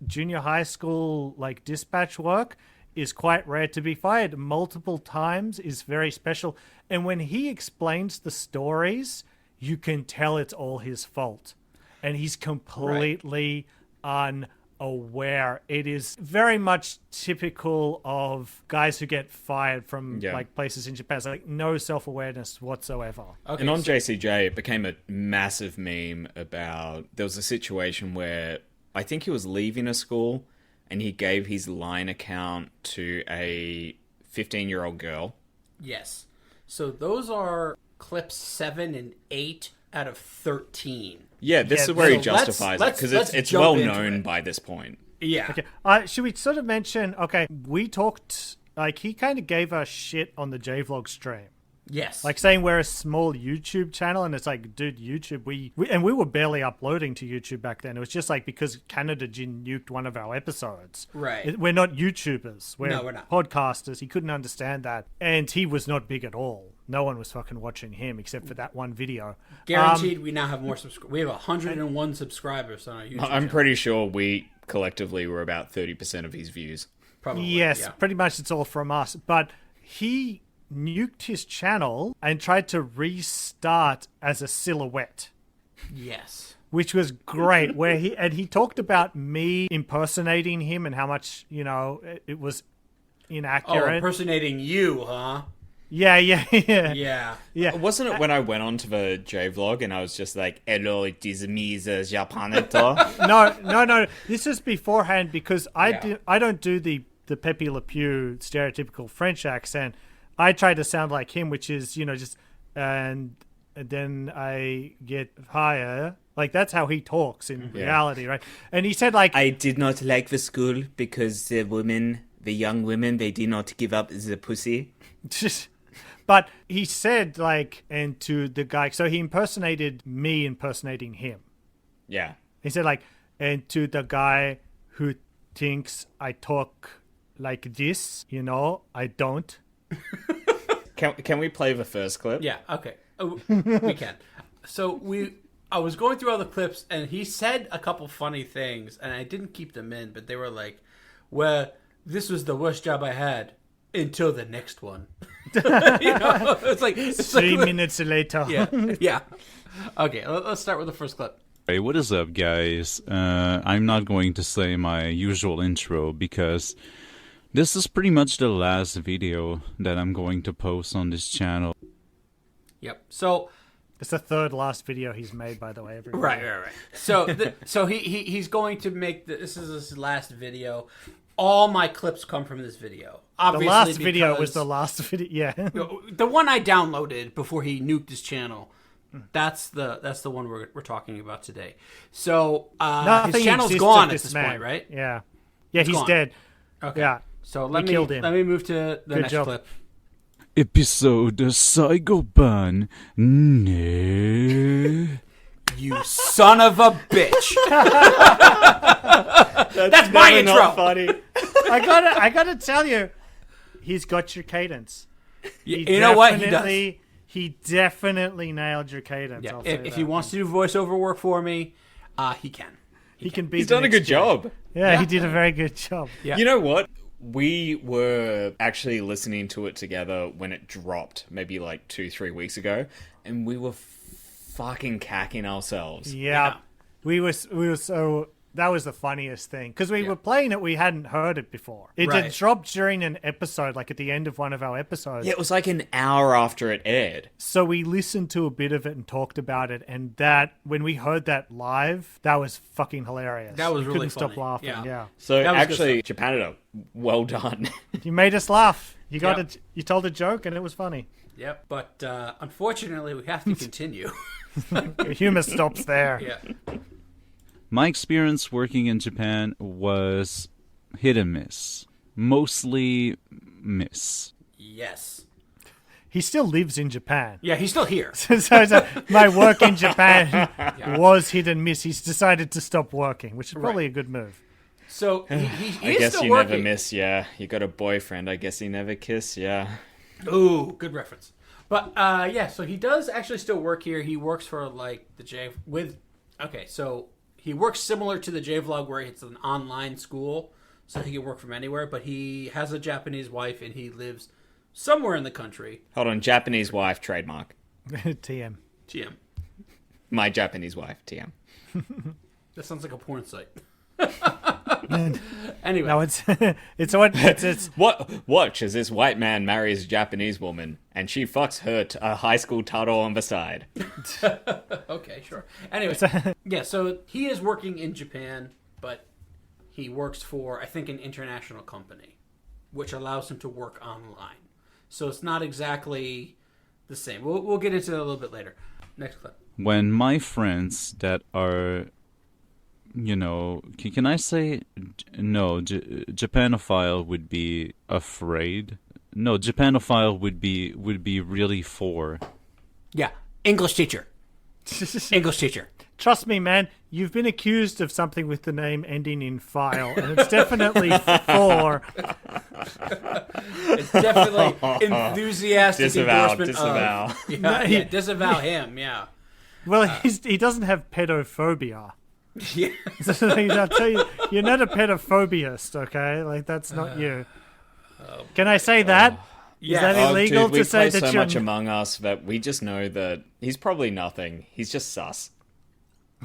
junior high school, dispatch work is quite rare. To be fired multiple times is very special. And when he explains the stories, you can tell it's all his fault. And he's completely unaware. It is very much typical of guys who get fired from places in Japan. It's no self-awareness whatsoever. Okay, and on JCJ, it became a massive meme about... There was a situation where I think he was leaving a school and he gave his Line account to a 15-year-old girl. Yes. So those are clips 7 and 8 out of 13. Yeah, this is where he justifies it, because it's well known by this point. Yeah. Okay. Should we sort of mention, we talked, he kind of gave us shit on the J-Vlog stream. Yes. Saying we're a small YouTube channel, and it's dude, YouTube, we were barely uploading to YouTube back then. It was just because Canada Jin nuked one of our episodes. Right. We're not YouTubers. We're not. Podcasters. He couldn't understand that. And he was not big at all. No one was fucking watching him except for that one video. Guaranteed we now have more subscribers. We have 101 subscribers on our YouTube channel. I'm pretty sure we collectively were about 30% of his views. Probably. Yes, pretty much it's all from us. But he nuked his channel and tried to restart as a silhouette. Yes. Which was great, where he talked about me impersonating him and how much, it was inaccurate. Oh, impersonating you, huh? Yeah. Wasn't it when I went on to the J-Vlog and I was just hello, it is me, the Japanator? No. This is beforehand because I don't do the Pepe Le Pew stereotypical French accent. I try to sound like him, which is, just, and then I get higher. That's how he talks in reality, right? And he said, I did not like the school because the young women, they did not give up the pussy. But he said, and to the guy, so he impersonated me impersonating him. Yeah. He said, and to the guy who thinks I talk like this, I don't. Can we play the first clip? Yeah, okay. We can. So I was going through all the clips, and he said a couple funny things, and I didn't keep them in, but they were well, this was the worst job I had. until the next one. It's like 3 minutes later. Yeah. Okay, let's start with the first clip. Hey, what is up, guys? I'm not going to say my usual intro because this is pretty much the last video that I'm going to post on this channel. Yep. So It's the third last video he's made, by the way. Everybody. right. So he's going to make this is his last video. All my clips come from this video. Obviously, The last video was the last video. Yeah. the one I downloaded before he nuked his channel. That's the one we're talking about today. So his channel's exists gone of at this man. point, right? Yeah. Yeah, he's gone. dead. Okay. Yeah. So We killed him. let me move to the next job. clip. Episode Saigoban ne. You son of a bitch! That's my intro. Not funny. I gotta tell you, he's got your cadence. You know what? He does. He definitely nailed your cadence. Yeah. I'll say If that. he wants to do voiceover work for me, he can. he can beat. He's done a good job. Yeah, he did a very good job. Yeah. You know what? We were actually listening to it together when it dropped, maybe like 2-3 weeks ago, and we were fucking cacking ourselves. Yeah. We were so. That was the funniest thing because we were playing it. We hadn't heard it before. It Right. had dropped during an episode, like at the end of one of our episodes. Yeah, it was like an hour after it aired. So we listened to a bit of it and talked about it, and that when we heard that live, that was fucking hilarious. That was We really couldn't stop funny. laughing. Yeah. Yeah, So That was good actually, Japanator, well done. you made us laugh. You got Yep. it. You told a joke, and it was funny. Yep. But unfortunately, we have to continue. Your humor stops there. Yeah. My experience working in Japan was hit and miss. Mostly miss. Yes. He still lives in Japan. Yeah, he's still here. So my work in Japan was hit and miss. He's decided to stop working, which is probably a good move. So he I is guess still you working. never miss, yeah. You got a boyfriend, I guess you never kiss, yeah. Ooh, good reference. But yeah, so he does actually still work here. He works for like the J with. Okay, so he works similar to the J-Vlog where it's an online school, so he can work from anywhere. But he has a Japanese wife and he lives somewhere in the country. Hold on, Japanese wife, trademark. TM. GM. My Japanese wife, TM. That sounds like a porn site. Anyway, No, it's What? Watch as this white man marries a Japanese woman, and she fucks her a high school turtle on the side. okay, sure. Anyway, yeah, so he is working in Japan, but he works for, I think, an international company, which allows him to work online. So it's not exactly the same. We'll get into it a little bit later. Next clip. When my friends that are, you know, can I say no? Japanophile would be afraid. No, Japanophile would be really for. Yeah, English teacher. English teacher. Trust me, man. You've been accused of something with the name ending in file, and it's definitely for. It's definitely enthusiastic Disavow, endorsement disavow. of... Yeah, disavow him, yeah. Well, he doesn't have pedophobia. Yeah. I'll tell you, you're not a pedophobiast, okay? Like that's not you. Can I say that? Yeah. Is that Oh, illegal dude, we to say play that so you're? much Among Us that we just know that he's probably nothing. He's just sus.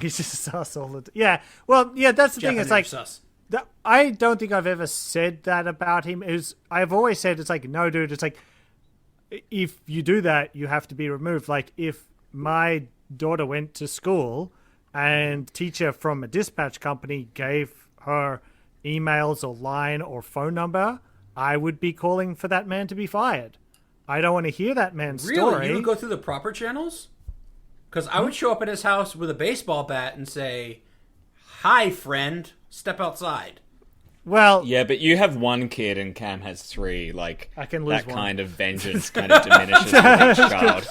He's just sus all the time. Yeah. Well, yeah. That's the thing. It's Japanator like sus. I don't think I've ever said that about him. I've always said it's like, no, dude. It's like if you do that, you have to be removed. Like if my daughter went to school and teacher from a dispatch company gave her emails or line or phone number, I would be calling for that man to be fired. I don't want to hear that man's Really? story. You would go through the proper channels? Because I would show up at his house with a baseball bat and say, "Hi, friend. Step outside." Well, Yeah, but you have one kid and Cam has three. Like, I can lose that one. kind of vengeance kind of diminishes with each child.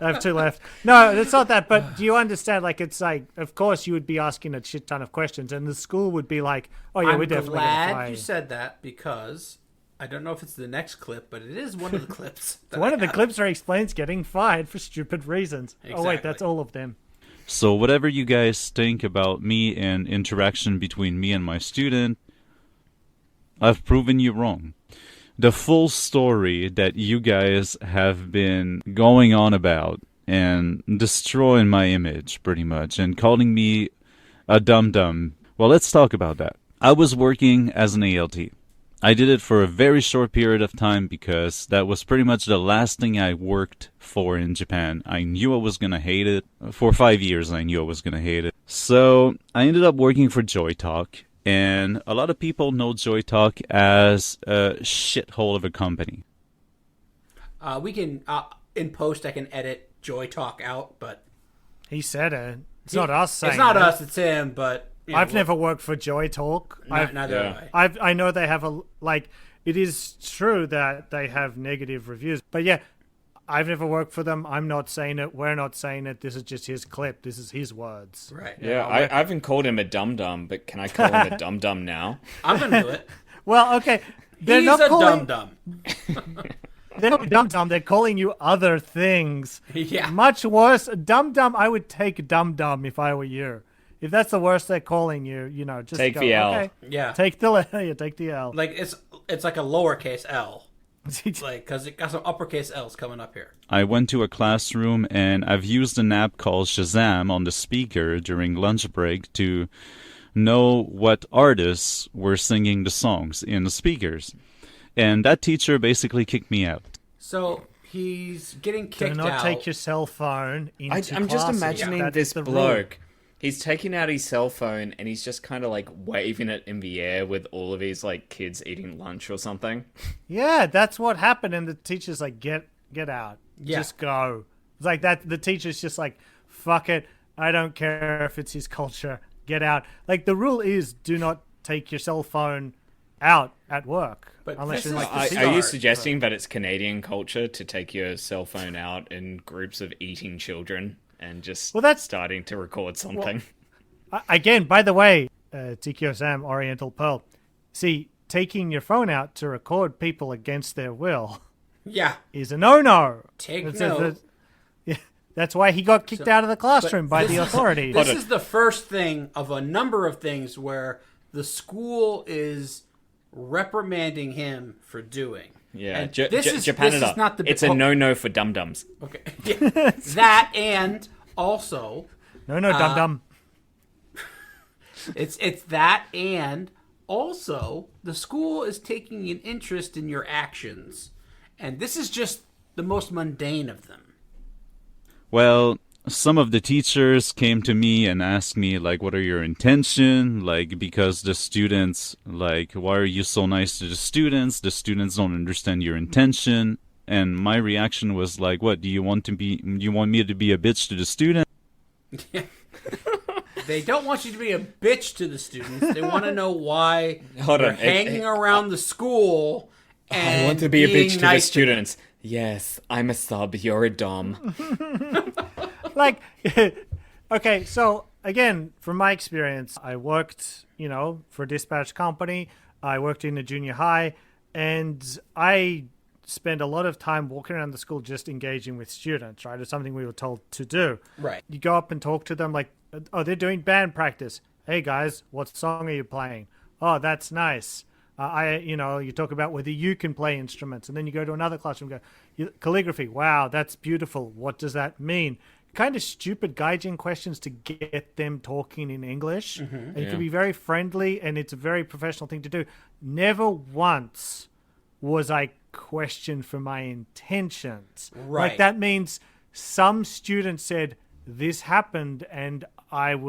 I have two left. No, it's not that. But do you understand? Like, it's like, of course, you would be asking a shit ton of questions, and the school would be like, "Oh yeah, I'm we're definitely going to fire glad you you." said that because I don't know if it's the next clip, but it is one of the clips. that One I of the have. clips where he explains getting fired for stupid reasons. Oh wait, Exactly. that's all of them. So whatever you guys think about me and interaction between me and my student, I've proven you wrong. the full story that you guys have been going on about and destroying my image, pretty much, and calling me a dum-dum. Well, let's talk about that. I was working as an ALT. I did it for a very short period of time because that was pretty much the last thing I worked for in Japan. I knew I was going to hate it. For 5 years, I knew I was going to hate it. So I ended up working for Joy Talk, and a lot of people know Joy Talk as a shithole of a company. We can, in post, I can edit Joy Talk out, but... He said it. It's not us saying It's not it. us, it's him, but... you know, I've never worked for Joy Talk. Neither have I. I know they have it is true that they have negative reviews, but yeah, I've never worked for them. I'm not saying it. We're not saying it. This is just his clip. This is his words. Right. Yeah, I haven't called him a dum-dum, but can I call him a dum-dum now? I'm going to do it. Well, okay. They're He's not a calling, dum-dum. They're not dum-dum. They're calling you other things. Yeah. Much worse. Dum-dum, I would take dum-dum if I were you. If that's the worst they're calling you, just Take go, the L. okay. Yeah. Take the L. Like, it's like a lowercase L. Like, because it got some uppercase L's coming up here. I went to a classroom and I've used an app called Shazam on the speaker during lunch break to know what artists were singing the songs in the speakers. And that teacher basically kicked me out. So he's getting kicked Do out. not take your cell phone into I'm just classes. imagining That's this the rule. bloke. He's taking out his cell phone and he's just kind of like waving it in the air with all of his like kids eating lunch or something. Yeah, that's what happened. And the teacher's like, get out. Yeah. Just go. It's like that. The teacher's just like, fuck it. I don't care if it's his culture. Get out. Like the rule is do not take your cell phone out at work. But unless this you're is like, the Are you start. suggesting that it's Canadian culture to take your cell phone out in groups of eating children and just that's- starting to record something? again, by the way, Tikio Sam, Oriental Pearl, see, taking your phone out to record people against their will Yeah. is a no-no. Take It's note. That's why he got kicked out of the classroom by this the is- authorities. This is the first thing of a number of things where the school is reprimanding him for doing. Yeah, And Japanator. this is not the It's a no-no for dum-dums. Okay. Yeah. That and also No, dum-dum. it's that and also the school is taking an interest in your actions. And this is just the most mundane of them. Well, some of the teachers came to me and asked me, like, what are your intentions? Like, because the students, like, why are you so nice to the students? The students don't understand your intention. And my reaction was like, what, do you want me to be a bitch to the student? They don't want you to be a bitch to the students. They want to know why Hold you're on, hanging around the school and I want to be a being bitch to nice the students. Yes, I'm a sub. You're a dom. Like, okay, so again, from my experience, I worked, for a dispatch company. I worked in a junior high, and I spend a lot of time walking around the school just engaging with students, right? It's something we were told to do. Right. You go up and talk to them like, oh, they're doing band practice. Hey, guys, what song are you playing? Oh, that's nice. You talk about whether you can play instruments, and then you go to another classroom and go, calligraphy. Wow, that's beautiful. What does that mean? Kind of stupid gaijin questions to get them talking in English. And it can be very friendly, and it's a very professional thing to do. Never once was I questioned for my intentions. Right. Like that means some student said this happened, and I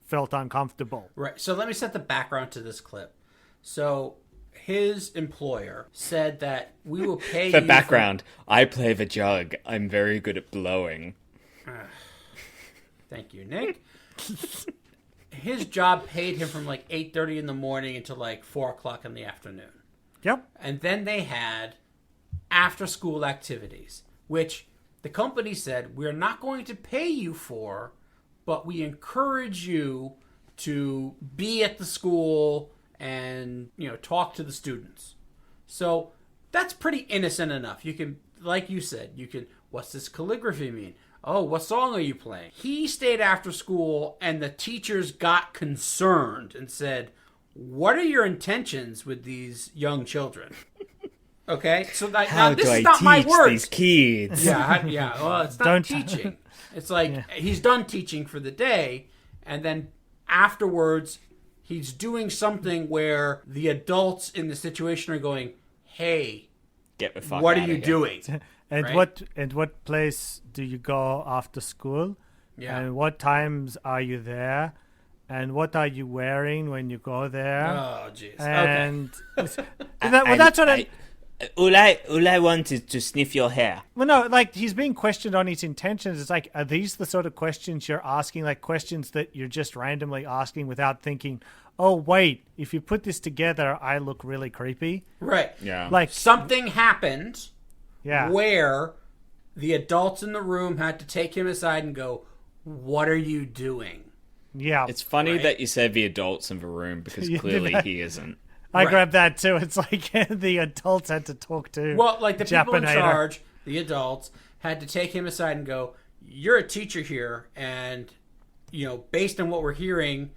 felt uncomfortable. Right. So let me set the background to this clip. So his employer said that we will pay The you background. I play the jug. I'm very good at blowing. Thank you, Nick. His job paid him from like 8:30 in the morning until like 4 o'clock in the afternoon. Yep. And then they had after school activities, which the company said, we're not going to pay you for, but we encourage you to be at the school and, talk to the students. So that's pretty innocent enough. You can, like you said, what's this calligraphy mean? Oh, what song are you playing? He stayed after school and the teachers got concerned and said, what are your intentions with these young children? Okay, so now How this do is I not my teach words. these kids? Yeah. Well, it's not Don't- teaching. It's like he's done teaching for the day, and then afterwards, he's doing something where the adults in the situation are going, "Hey, Get the fuck what are outta you here. doing?" And Right. what place do you go after school? Yeah. And what times are you there? And what are you wearing when you go there? Oh, jeez. Okay. And that's what I. All I want is to sniff your hair. Well, no, like he's being questioned on his intentions. It's like, are these the sort of questions you're asking? Like questions that you're just randomly asking without thinking, oh, wait, if you put this together, I look really creepy. Right. Yeah. Like, Something happened yeah. where the adults in the room had to take him aside and go, "What are you doing?" Yeah. It's funny Right. that you said the adults in the room because Yeah, clearly that- he isn't. I Right. grabbed that too. It's like the adults had to talk to. Well, like the people in Japanator. charge, the adults, had to take him aside and go, "You're a teacher here, and based on what we're hearing,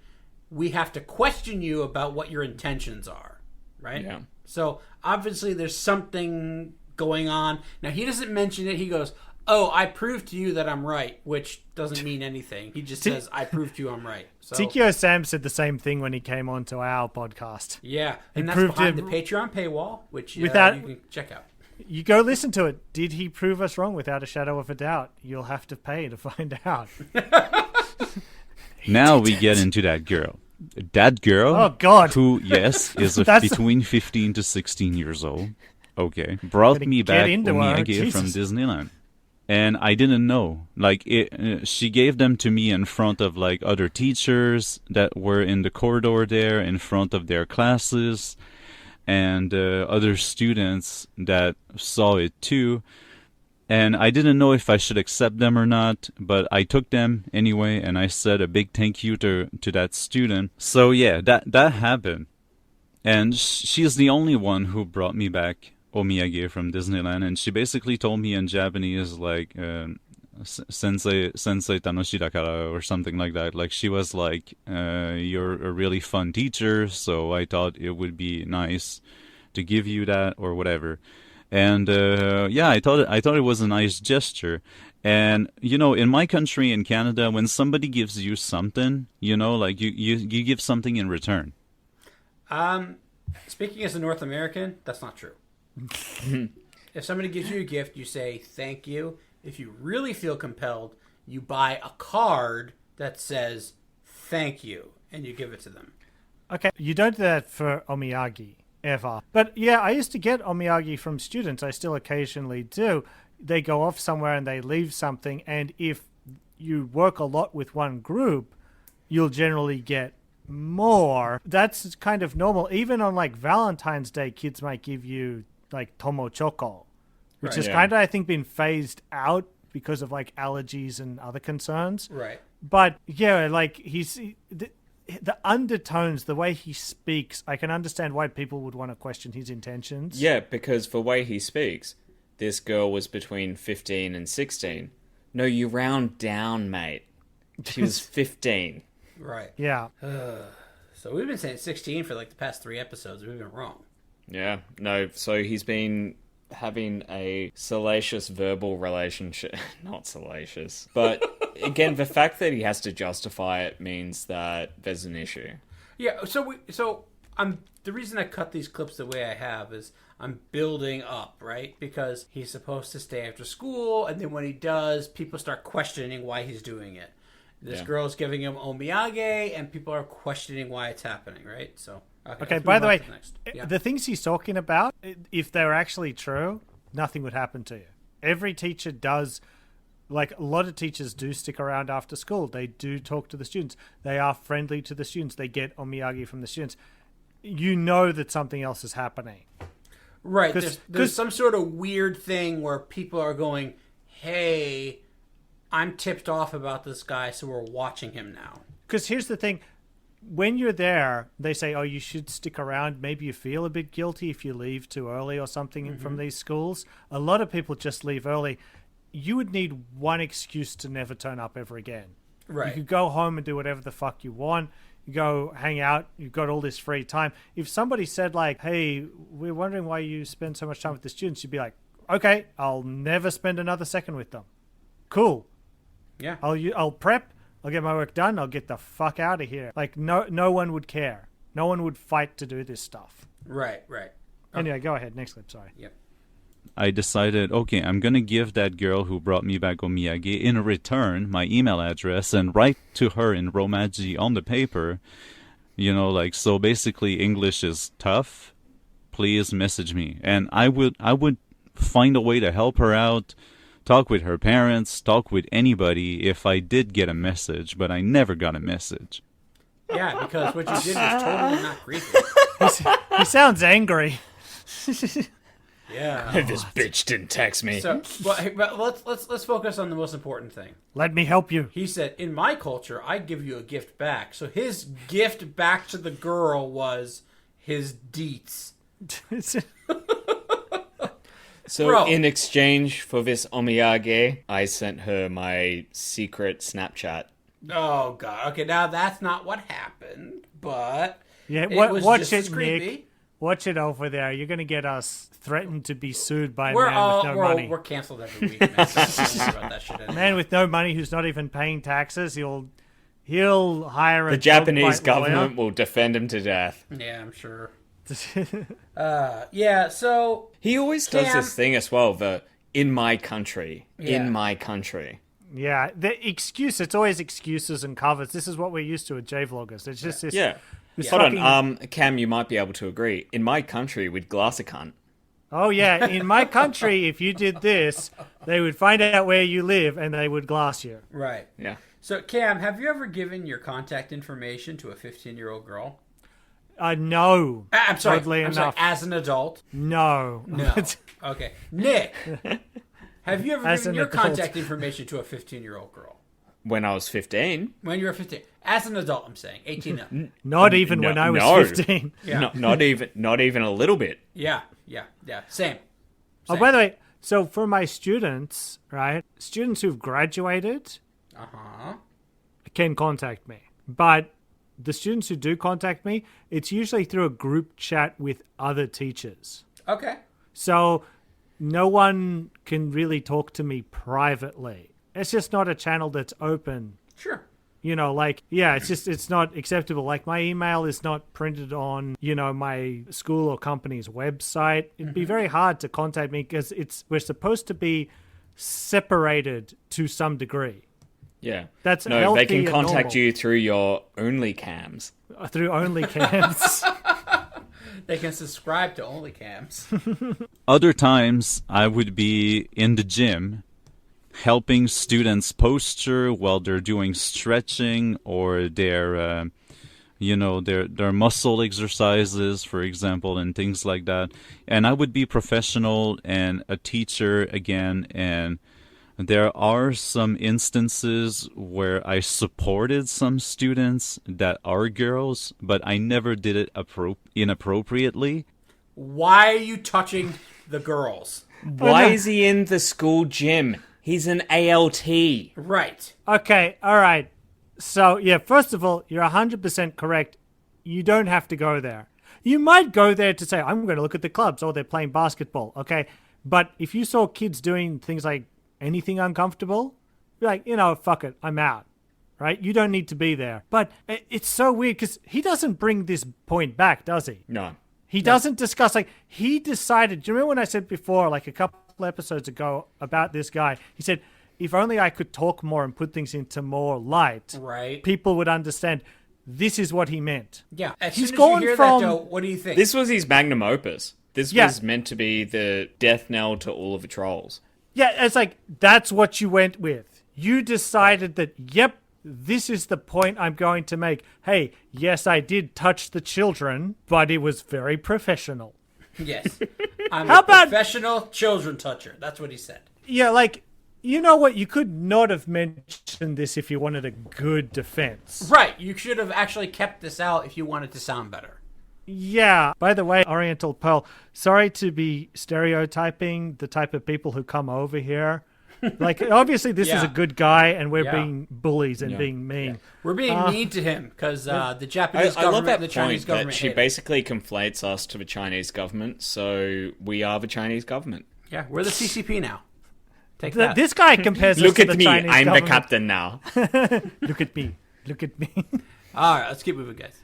we have to question you about what your intentions are." Right? Yeah. So obviously there's something going on. Now he doesn't mention it. He goes, "Oh, I proved to you that I'm right," which doesn't mean anything. He just says, "I proved to you I'm right." So Tikio Sam said the same thing when he came on to our podcast. yeah, and that's proved behind him- the Patreon paywall, which Without- you can check out. You go listen to it. Did he prove us wrong? Without a shadow of a doubt. You'll have to pay to find out. Now we get into that girl. That girl, Oh, God. who, yes, is That's- between 15 to 16 years old, okay, brought Gotta me get back into her, omiyage from Jesus. Disneyland. And I didn't know. Like, she gave them to me in front of, like, other teachers that were in the corridor there, in front of their classes, and other students that saw it too. And I didn't know if I should accept them or not, but I took them anyway, and I said a big thank you to that student. So yeah, that happened. And she's the only one who brought me back omiyage from Disneyland, and she basically told me in Japanese, like, sensei tanoshi dakara, or something like that. Like, she was like, you're a really fun teacher, so I thought it would be nice to give you that, or whatever. And yeah, I thought it was a nice gesture. And in my country, in Canada, when somebody gives you something, like you give something in return. Speaking as a North American, that's not true. If somebody gives you a gift, you say thank you. If you really feel compelled, you buy a card that says thank you, and you give it to them. Okay, you don't do that for omiyage, ever. But yeah, I used to get omiyage from students. I still occasionally do. They go off somewhere and they leave something, and if you work a lot with one group, you'll generally get more. That's kind of normal. Even on like Valentine's Day, kids might give you like tomo choco, which Right. has Yeah. kind of, I think, been phased out because of like allergies and other concerns. Right. But yeah, like the undertones, the way he speaks, I can understand why people would want to question his intentions. Yeah, because the way he speaks, this girl was between 15 and 16. No, you round down, mate. She was 15. Right. Yeah. So we've been saying 16 for like the past 3 episodes. We've been wrong. Yeah, no, so he's been having a salacious verbal relationship. Not salacious. But again, the fact that he has to justify it means that there's an issue. Yeah. So I'm the reason I cut these clips the way I have is I'm building up, right? Because he's supposed to stay after school, and then when he does, people start questioning why he's doing it. This Yeah. girl's giving him omiyage, and people are questioning why it's happening, right? So Okay, let's by move the on way, to the next. Yeah. the things he's talking about, if they're actually true, nothing would happen to you. Every teacher does, like a lot of teachers do stick around after school. They do talk to the students. They are friendly to the students. They get omiyage from the students. You know that something else is happening. Right. 'Cause- There's some sort of weird thing where people are going, hey, I'm tipped off about this guy, so we're watching him now. Because here's the thing. When you're there, they say, oh, you should stick around. Maybe you feel a bit guilty if you leave too early or something from these schools. A lot of people just leave early. You would need one excuse to never turn up ever again. Right. You could go home and do whatever the fuck you want. you go hang out, you've got all this free time. If somebody said like, hey, we're wondering why you spend so much time with the students, you'd be like, okay, I'll never spend another second with them. Cool. Yeah. I'll prep, I'll get my work done, I'll get the fuck out of here. Like, no one would care. No one would fight to do this stuff. Right. Anyway, go ahead. Next clip, sorry. Yep. I decided, okay, I'm going to give that girl who brought me back omiyage in return my email address and write to her in Romaji on the paper. Like, so basically English is tough. Please message me. And I would find a way to help her out, talk with her parents, talk with anybody if I did get a message, but I never got a message. Yeah, because what you did was totally not creepy. He sounds angry. Yeah. This bitch didn't text me. So, but let's focus on the most important thing. Let me help you. He said, "In my culture, I give you a gift back." So his gift back to the girl was his deets. So Bro. in exchange for this omiyage, I sent her my secret Snapchat. Oh God. Okay, now that's not what happened, but Yeah, it was watch just it, as creepy. Nick. Watch it over there. You're going to get us threatened to be sued by a We're man with no money. we're canceled every week. Man. So don't worry about that shit anymore. Man with no money who's not even paying taxes. He'll hire a The Japanese dog bite government will defend him to death. Yeah, I'm sure. lawyer. Yeah. So He always does Cam- this thing as well, the in my country. Yeah. In my country. Yeah, the excuse. It's always excuses and covers. This is what we're used to at J-Vloggers. It's just this. Yeah. this Hold fucking- on, Cam, you might be able to agree. In my country, we'd glass a cunt. Oh yeah, in my country, if you did this, they would find out where you live and they would glass you. right. Yeah. So Cam, have you ever given your contact information to a 15-year-old girl? No. I'm sorry. Oddly I'm sorry. enough. As an adult. No. No. Okay. Nick, have you ever As given an your adult. contact information to a 15-year-old girl? When I was 15. When you were 15. As an adult, I'm saying. 18 up. Not even when I was 15. Yeah. Not even a little bit. Yeah. Same. Oh, by the way, so for my students, right? Students who've graduated Uh-huh. can contact me. But the students who do contact me, it's usually through a group chat with other teachers. Okay. So no one can really talk to me privately. It's just not a channel that's open. Sure. It's not acceptable. Like, my email is not printed on, my school or company's website. It'd be very hard to contact me because we're supposed to be separated to some degree. Yeah. That's no, healthy they can and contact normal. you through your OnlyCams. Through OnlyCams. They can subscribe to OnlyCams. Other times, I would be in the gym helping students posture while they're doing stretching or their muscle exercises, for example, and things like that. And I would be professional and a teacher again. And there are some instances where I supported some students that are girls, but I never did it inappropriately. Why are you touching the girls? Why is he in the school gym? He's an ALT. Right. Okay, all right. So, yeah, first of all, you're 100% correct. You don't have to go there. You might go there to say, I'm going to look at the clubs, or they're playing basketball, okay? But if you saw kids doing things like anything uncomfortable, you're like, fuck it, I'm out, right? You don't need to be there. But it's so weird because he doesn't bring this point back, does he? No. He doesn't discuss, he decided, do you remember when I said before, a couple episodes ago about this guy? He said, if only I could talk more and put things into more light, Right. people would understand this is what he meant. Yeah. As He's soon as going you hear from- that, Joe, what do you think? This was his magnum opus. This Yeah. was meant to be the death knell to all of the trolls. Yeah, it's that's what you went with. You decided that, yep, this is the point I'm going to make. Hey, yes, I did touch the children, but it was very professional. Yes. I'm How a about- professional children toucher. That's what he said. Yeah, you know what? You could not have mentioned this if you wanted a good defense. Right. You should have actually kept this out if you wanted to sound better. Yeah. By the way, Oriental Pearl, sorry to be stereotyping the type of people who come over here, Like, obviously, this is Yeah. a good guy, and we're Yeah. being bullies and being mean. We're being mean to him because the Japanese I government love that and the Chinese point government that she hate it. basically conflates us to the Chinese government, so we are the Chinese government. Yeah, we're the CCP now. Take that. This guy compares us Look to at the me, Chinese I'm the government. captain now. Look at me. Look at me. All right, let's keep moving, guys.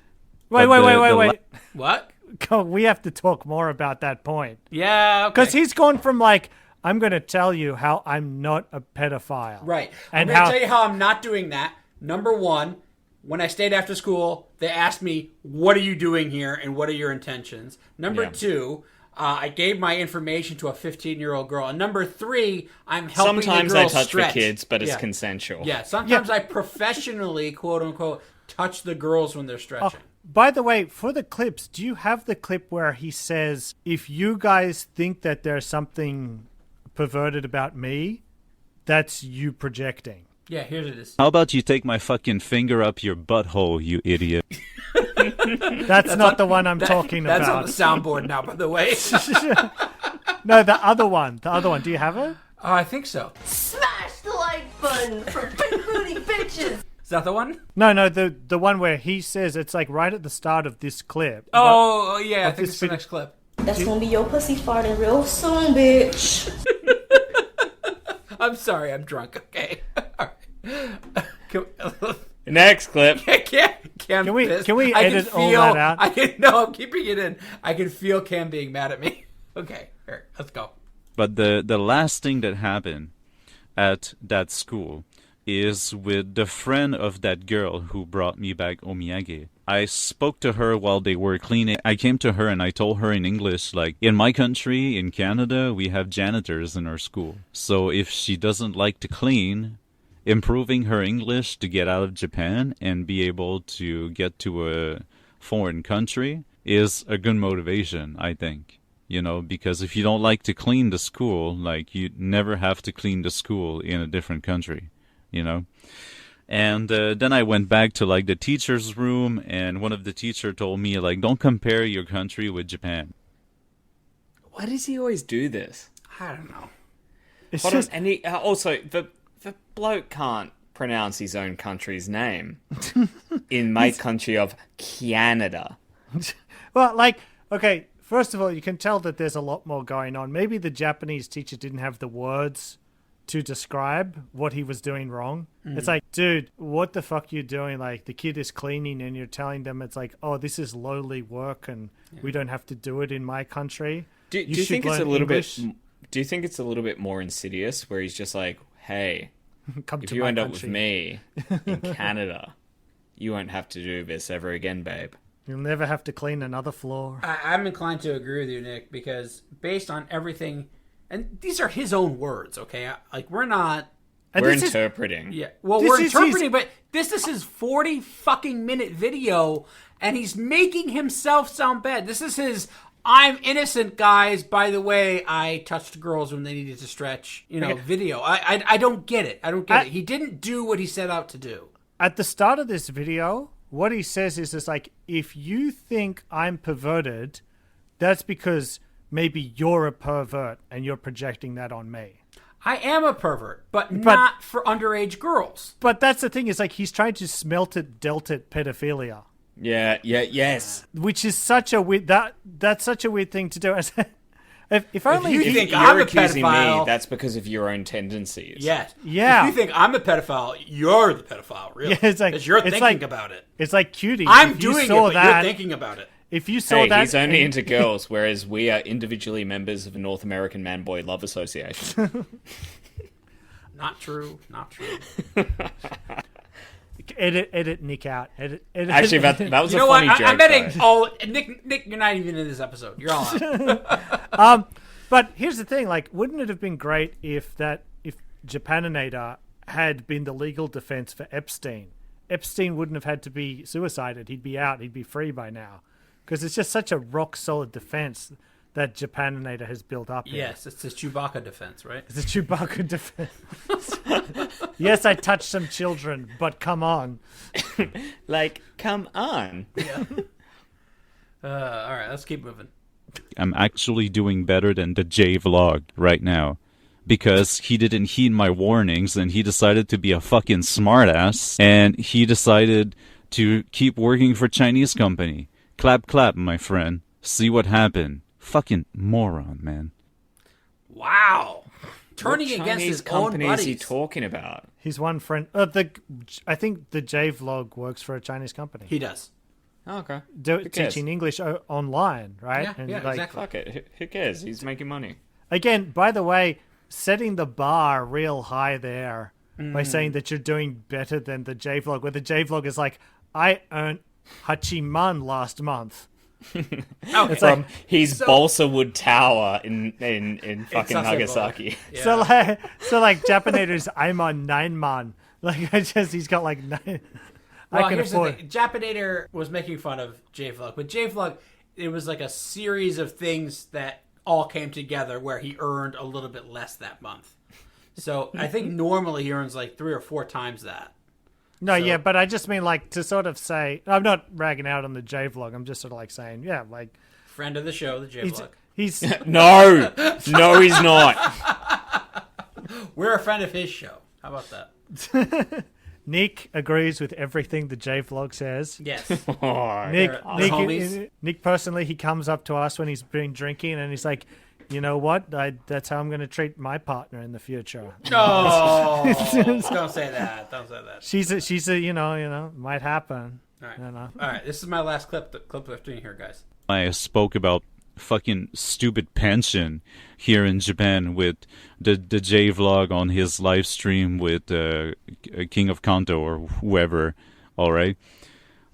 Wait. What? Go, we have to talk more about that point. Yeah, okay. Because he's gone from like, I'm going to tell you how I'm not a pedophile. Right. And I'm going to tell you how I'm not doing that. Number one, when I stayed after school, they asked me, what are you doing here and what are your intentions? Number two, I gave my information to a 15-year-old girl. And number three, I'm helping Sometimes the girl I touch stretch. the kids, but it's consensual. Yeah, sometimes I professionally, quote-unquote, touch the girls when they're stretching. By the way, for the clips, do you have the clip where he says, if you guys think that there's something perverted about me, that's you projecting? Yeah, here it is. How about you take my fucking finger up your butthole, you idiot? That's not the one I'm talking That's about. on the soundboard now, by the way. No, the other one. The other one. Do you have it? Oh, I think so. Smash the like button for big booty bitches. Is that the one? No, the one where he says, it's like right at the start of this clip. Oh, yeah, I Of think this it's the vid- next clip. That's gonna be your pussy farting real soon, bitch. I'm sorry, I'm drunk, okay? All right. Next clip. Cam Can we pissed. edit all that out? No, I'm keeping it in. I can feel Cam being mad at me. Okay, here, let's go. But the last thing that happened at that school is with the friend of that girl who brought me back omiyage. I spoke to her while they were cleaning. I came to her and I told her in English, like, in my country, in Canada, we have janitors in our school. So if she doesn't like to clean, improving her English to get out of Japan and be able to get to a foreign country is a good motivation, I think. You know, because if you don't like to clean the school, like, you never have to clean the school in a different country, you know? And then I went back to, like, the teacher's room, and one of the teacher told me, like, don't compare your country with Japan. Why does he always do this? I don't know. It's Hold on, just, and he also the bloke can't pronounce his own country's name in my country of Canada. well, like, okay, first of all, you can tell that there's a lot more going on. Maybe the Japanese teacher didn't have the words to describe what he was doing wrong. It's like, dude, what the fuck you doing? Like, the kid is cleaning and you're telling them it's like, oh, this is lowly work and we don't have to do it in my country. Do you should think it's a learn little English. bit? Do you think it's a little bit more insidious, where he's just like, "Hey, Come if to you my end up with country. me in Canada, you won't have to do this ever again, babe." You'll never have to clean another floor. I'm inclined to agree with you, Nick, because based on everything, and these are his own words, okay? Like, we're not... And We're this is- interpreting. Yeah, well, This we're is interpreting, but this is his 40 fucking minute video, and he's making himself sound bad. This is his, I'm innocent, guys. By the way, I touched girls when they needed to stretch, video. I don't get it. I don't get it. He didn't do what he set out to do. At the start of this video, what he says is just like, if you think I'm perverted, that's because maybe you're a pervert and you're projecting that on me. I am a pervert, but not for underage girls. But that's the thing, is like he's trying to smelt it, dealt it pedophilia. Yes. Which is such a weird that's such a weird thing to do. If only you he- think You're I'm a accusing pedophile. me. That's because of your own tendencies. Yes. Yeah. If you think I'm a pedophile, you're the pedophile, really. Yeah, it's like- Because you're it's thinking like- about it. it's like cutie. I'm If you doing it, saw but that, you're thinking about it. If you saw Hey, that, he's only and- into girls, whereas we are individually members of the North American Man-Boy Love Association. Not true. Not true. edit Nick out. Edit. Actually, that was You a know what? funny joke. I'm betting. though. Oh, Nick, you're not even in this episode. You're all out. But here's the thing: like, wouldn't it have been great if Japanator had been the legal defense for Epstein? Epstein wouldn't have had to be suicided. He'd be out. He'd be free by now, because it's just such a rock solid defense that Japanator has built up. here. Yes, it's his Chewbacca defense, right? It's a Chewbacca defense. Yes, I touched some children, but come on. Like, come on. All right, let's keep moving. I'm actually doing better than the J vlog right now. because he didn't heed my warnings and he decided to be a fucking smartass and he decided to keep working for Chinese company. Clap, clap, my friend. See what happened. Fucking moron, man. Wow. Turning What against Chinese his own company buddies. is he talking about? He's one friend. I think the J-Vlog works for a Chinese company. He does. Oh, okay. Do, cares? teaching English online, right? Yeah, yeah, exactly. Fuck it. Who cares? He's making money. Again, by the way, setting the bar real high there by saying that you're doing better than the J-Vlog, where the J-Vlog is like, I earned Hachiman last month. Okay. From his balsa wood tower in fucking Sasebo. Nagasaki. Yeah. So like Japanator's I'm on 9 man. Like he's got like 9. Well, I can here's afford. the thing. Japanator was making fun of J-Vlog, but J-Vlog, it was like a series of things that all came together where he earned a little bit less that month. So I think normally he earns like 3 or 4 times that. No, So- yeah, but I just mean like to sort of say I'm not ragging out on the J-Vlog. I'm just sort of like saying, yeah, like Friend of the show, the J-Vlog. he's No, he's not. We're a friend of his show. How about that? Nick agrees with everything the J-Vlog says. Yes. Nick, They're homies. Nick personally, he comes up to us when he's been drinking and he's like, you know what? That's how I'm going to treat my partner in the future. Oh, don't say that. Don't say that. She's a you know, might happen. All right. You know. All right. This is my last clip. The clip we're doing here, guys. I spoke about fucking stupid pension here in Japan with the J-Vlog on his live stream with King of Kanto or whoever, alright?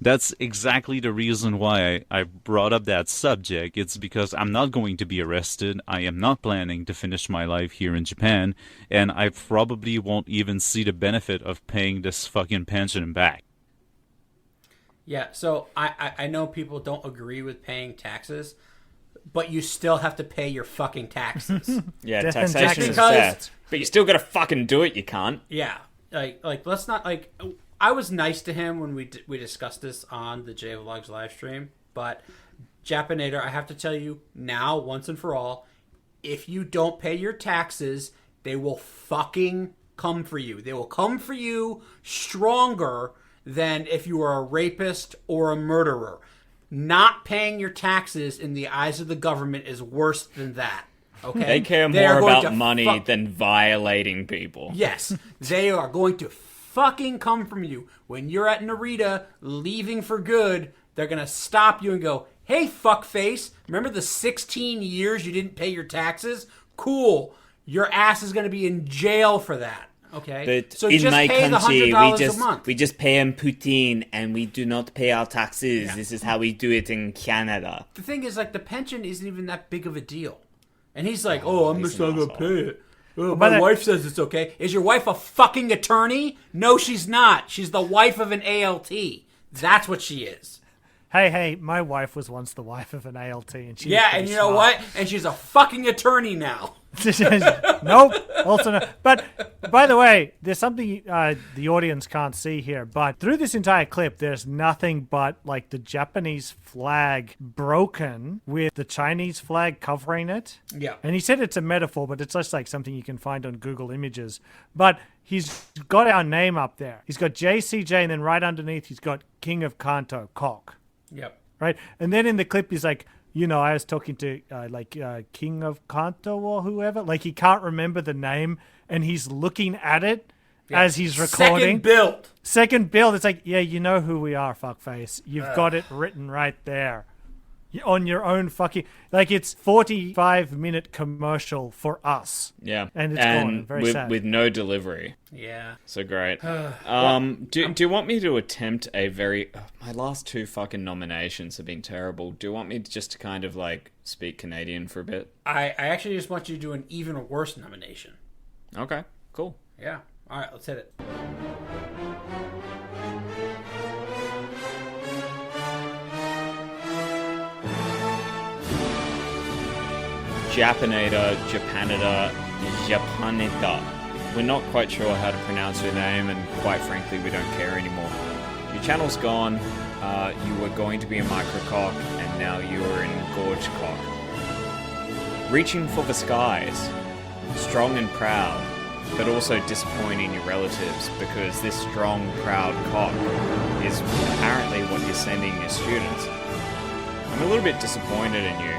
That's exactly the reason why I brought up that subject. It's because I'm not going to be arrested. I am not planning to finish my life here in Japan, and I probably won't even see the benefit of paying this fucking pension back. Yeah. So I know people don't agree with paying taxes, but you still have to pay your fucking taxes. Yeah, Death and taxation is taxes. fair. But you still gotta fucking do it, you can't. Yeah, like let's not like. I was nice to him when we discussed this on the J Vlogs live stream, but Japanator, I have to tell you now, once and for all, if you don't pay your taxes, they will fucking come for you. They will come for you stronger than if you were a rapist or a murderer. Not paying your taxes in the eyes of the government is worse than that. Okay, They care They are more going about to money than violating people. Yes, they are going to fucking come from you. When you're at Narita, leaving for good, they're going to stop you and go, hey, fuckface, remember the 16 years you didn't pay your taxes? Cool. Your ass is going to be in jail for that. Okay? But so in just my pay country, the $100 a month. we just pay in Putin and we do not pay our taxes. Yeah. This is how we do it in Canada. The thing is, like, the pension isn't even that big of a deal. And he's like, I'm he's just an not going to asshole. pay it. Oh, But my wife says it's okay. Is your wife a fucking attorney? No, she's not. She's the wife of an ALT. That's what she is. Hey, my wife was once the wife of an ALT, and she Yeah, and you know what? And she's a fucking attorney now. Nope. Also, no. But by the way, there's something the audience can't see here. But through this entire clip, there's nothing but like the Japanese flag broken with the Chinese flag covering it. Yeah. And he said it's a metaphor, but it's just like something you can find on Google Images. But he's got our name up there. He's got JCJ, and then right underneath, he's got King of Kanto, Cock. Yep. Right? And then in the clip, he's like, you know, I was talking to King of Kanto or whoever. Like, he can't remember the name, and he's looking at it as he's recording. Second build. It's like, yeah, you know who we are, fuckface. You've got it written right there. On your own fucking... Like, it's 45-minute commercial for us. Yeah. And it's gone. Very with, sad. with no delivery. Yeah. So great. Do you want me to attempt a very... my last 2 fucking nominations have been terrible. Do you want me just to kind of, like, speak Canadian for a bit? I actually just want you to do an even worse nomination. Okay, cool. Yeah. All right, let's hit it. Japanator. We're not quite sure how to pronounce your name, and quite frankly, we don't care anymore. Your channel's gone. You were going to be a microcock, and now you are in gorge cock. Reaching for the skies. strong and proud, but also disappointing your relatives because this strong, proud cock is apparently what you're sending your students. I'm a little bit disappointed in you.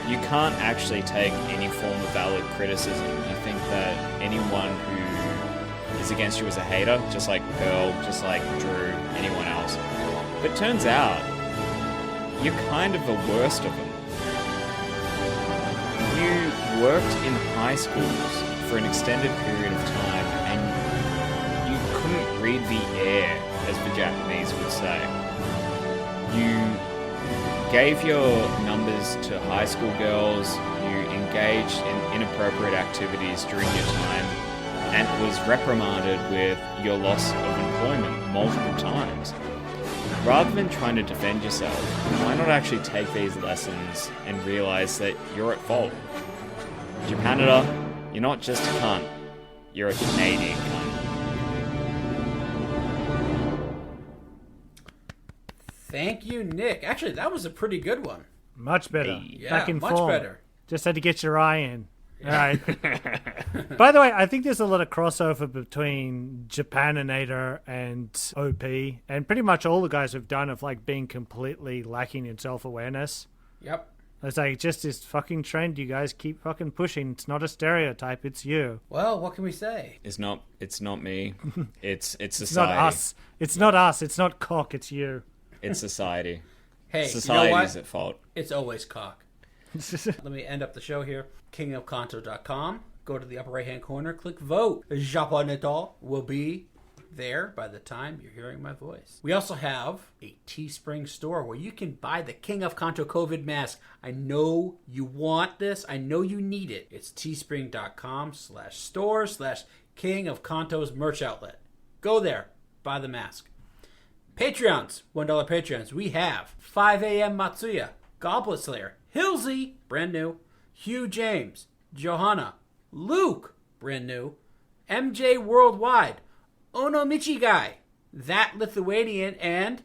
You can't actually take any form of valid criticism. You think that anyone who is against you is a hater, just like Pearl, just like Drew, anyone else. But turns out, you're kind of the worst of them. You worked in high schools for an extended period of time and you couldn't read the air, as the Japanese would say. You gave your numbers to high school girls, you engaged in inappropriate activities during your time, and was reprimanded with your loss of employment multiple times. Rather than trying to defend yourself, why not actually take these lessons and realize that you're at fault? Japanator, you're not just a cunt, you're a Canadian cunt. Thank you, Nick. Actually, that was a pretty good one. Much better. Yeah, Back in much form. better. Just had to get your eye in. All right. By the way, I think there's a lot of crossover between Japanator and OP, and pretty much all the guys have done of like being completely lacking in self-awareness. Yep. It's like just this fucking trend you guys keep fucking pushing. It's not a stereotype, it's you. Well, what can we say? It's not me. It's society. It's not us. It's not us. It's not cock, it's you. It's society. Hey, Society's you know what? at fault. It's always cock. Let me end up the show here. kingofkanto.com. Go to the upper right-hand corner. Click vote. Japanator will be there by the time you're hearing my voice. We also have a Teespring store where you can buy the King of Kanto COVID mask. I know you want this. I know you need it. It's teespring.com/store/King of Kanto's merch outlet. Go there. Buy the mask. Patreons. $1 Patreons. We have 5 a.m. Matsuya, Goblet Slayer, Hilsey, brand new, Hugh James, Johanna, Luke, brand new, MJ Worldwide, Ono Michigai, That Lithuanian, and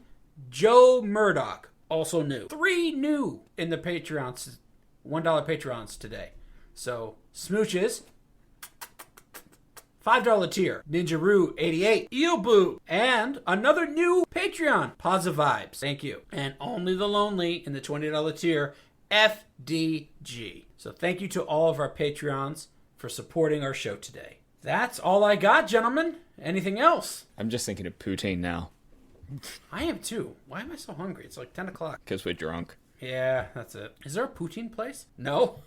Joe Murdoch, also new. 3 new in the Patreons, $1 Patreons today. So, smooches, $5 tier, Ninjaroo88, Eelboo, and another new Patreon, Positive Vibes. Thank you. And Only the Lonely in the $20 tier, FDG. So thank you to all of our Patreons for supporting our show today. That's all I got, gentlemen. Anything else? I'm just thinking of poutine now. I am too. Why am I so hungry? It's like 10 o'clock. Because we're drunk. Yeah, that's it. Is there a poutine place? No?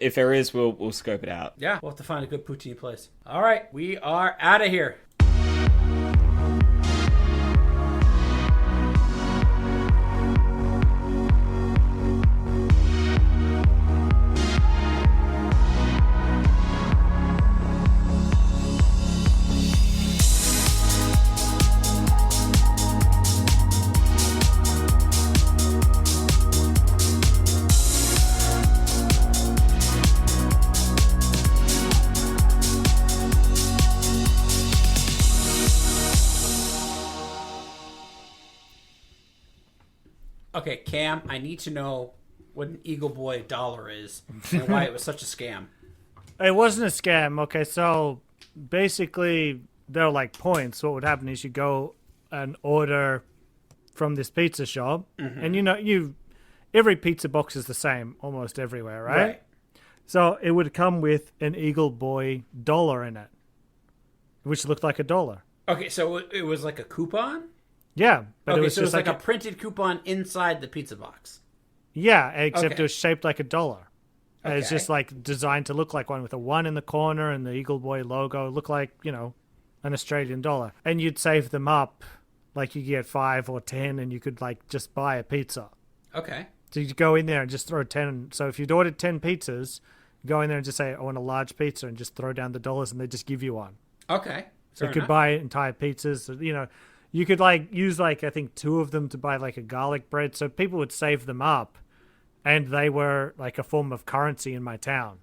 If there is, we'll scope it out. Yeah, we'll have to find a good poutine place. All right, we are out of here. Okay, Cam, I need to know what an Eagle Boy dollar is and why it was such a scam. It wasn't a scam. Okay, so basically they're like points. What would happen is you go and order from this pizza shop, and every pizza box is the same almost everywhere, right? So it would come with an Eagle Boy dollar in it, which looked like a dollar. Okay, so it was like a coupon? Yeah, but Okay, it was so it just was like a printed coupon inside the pizza box. Yeah, except Okay. it was shaped like a dollar. It's Okay. just like designed to look like one with a 1 in the corner and the Eagle Boy logo. It looked like, an Australian dollar. And you'd save them up, like you get 5 or 10, and you could like just buy a pizza. Okay. So you'd go in there and just throw 10. So if you'd ordered 10 pizzas, go in there and just say, I want a large pizza, and just throw down the dollars, and they just give you one. Okay. So Fair you could enough. buy entire pizzas. So, you could like use like I think 2 of them to buy like a garlic bread. So people would save them up, and they were like a form of currency in my town.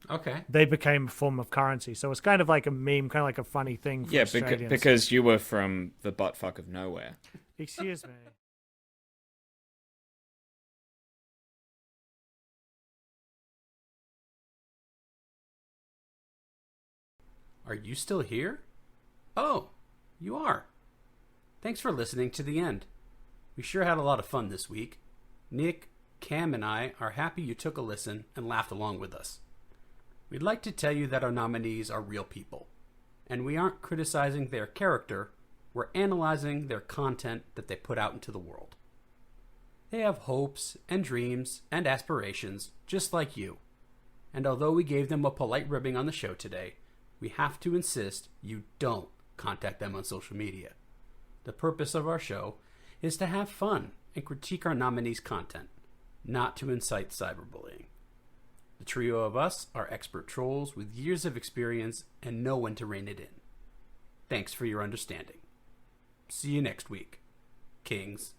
Okay. They became a form of currency. So it's kind of like a meme, kind of like a funny thing for Yeah, Australians. because you were from the buttfuck of nowhere. Excuse me. Are you still here? Oh, you are. Thanks for listening to the end. We sure had a lot of fun this week. Nick, Cam, and I are happy you took a listen and laughed along with us. We'd like to tell you that our nominees are real people, and we aren't criticizing their character, we're analyzing their content that they put out into the world. They have hopes and dreams and aspirations just like you, and although we gave them a polite ribbing on the show today, we have to insist you don't contact them on social media. The purpose of our show is to have fun and critique our nominees' content, not to incite cyberbullying. The trio of us are expert trolls with years of experience and know when to rein it in. Thanks for your understanding. See you next week, Kings.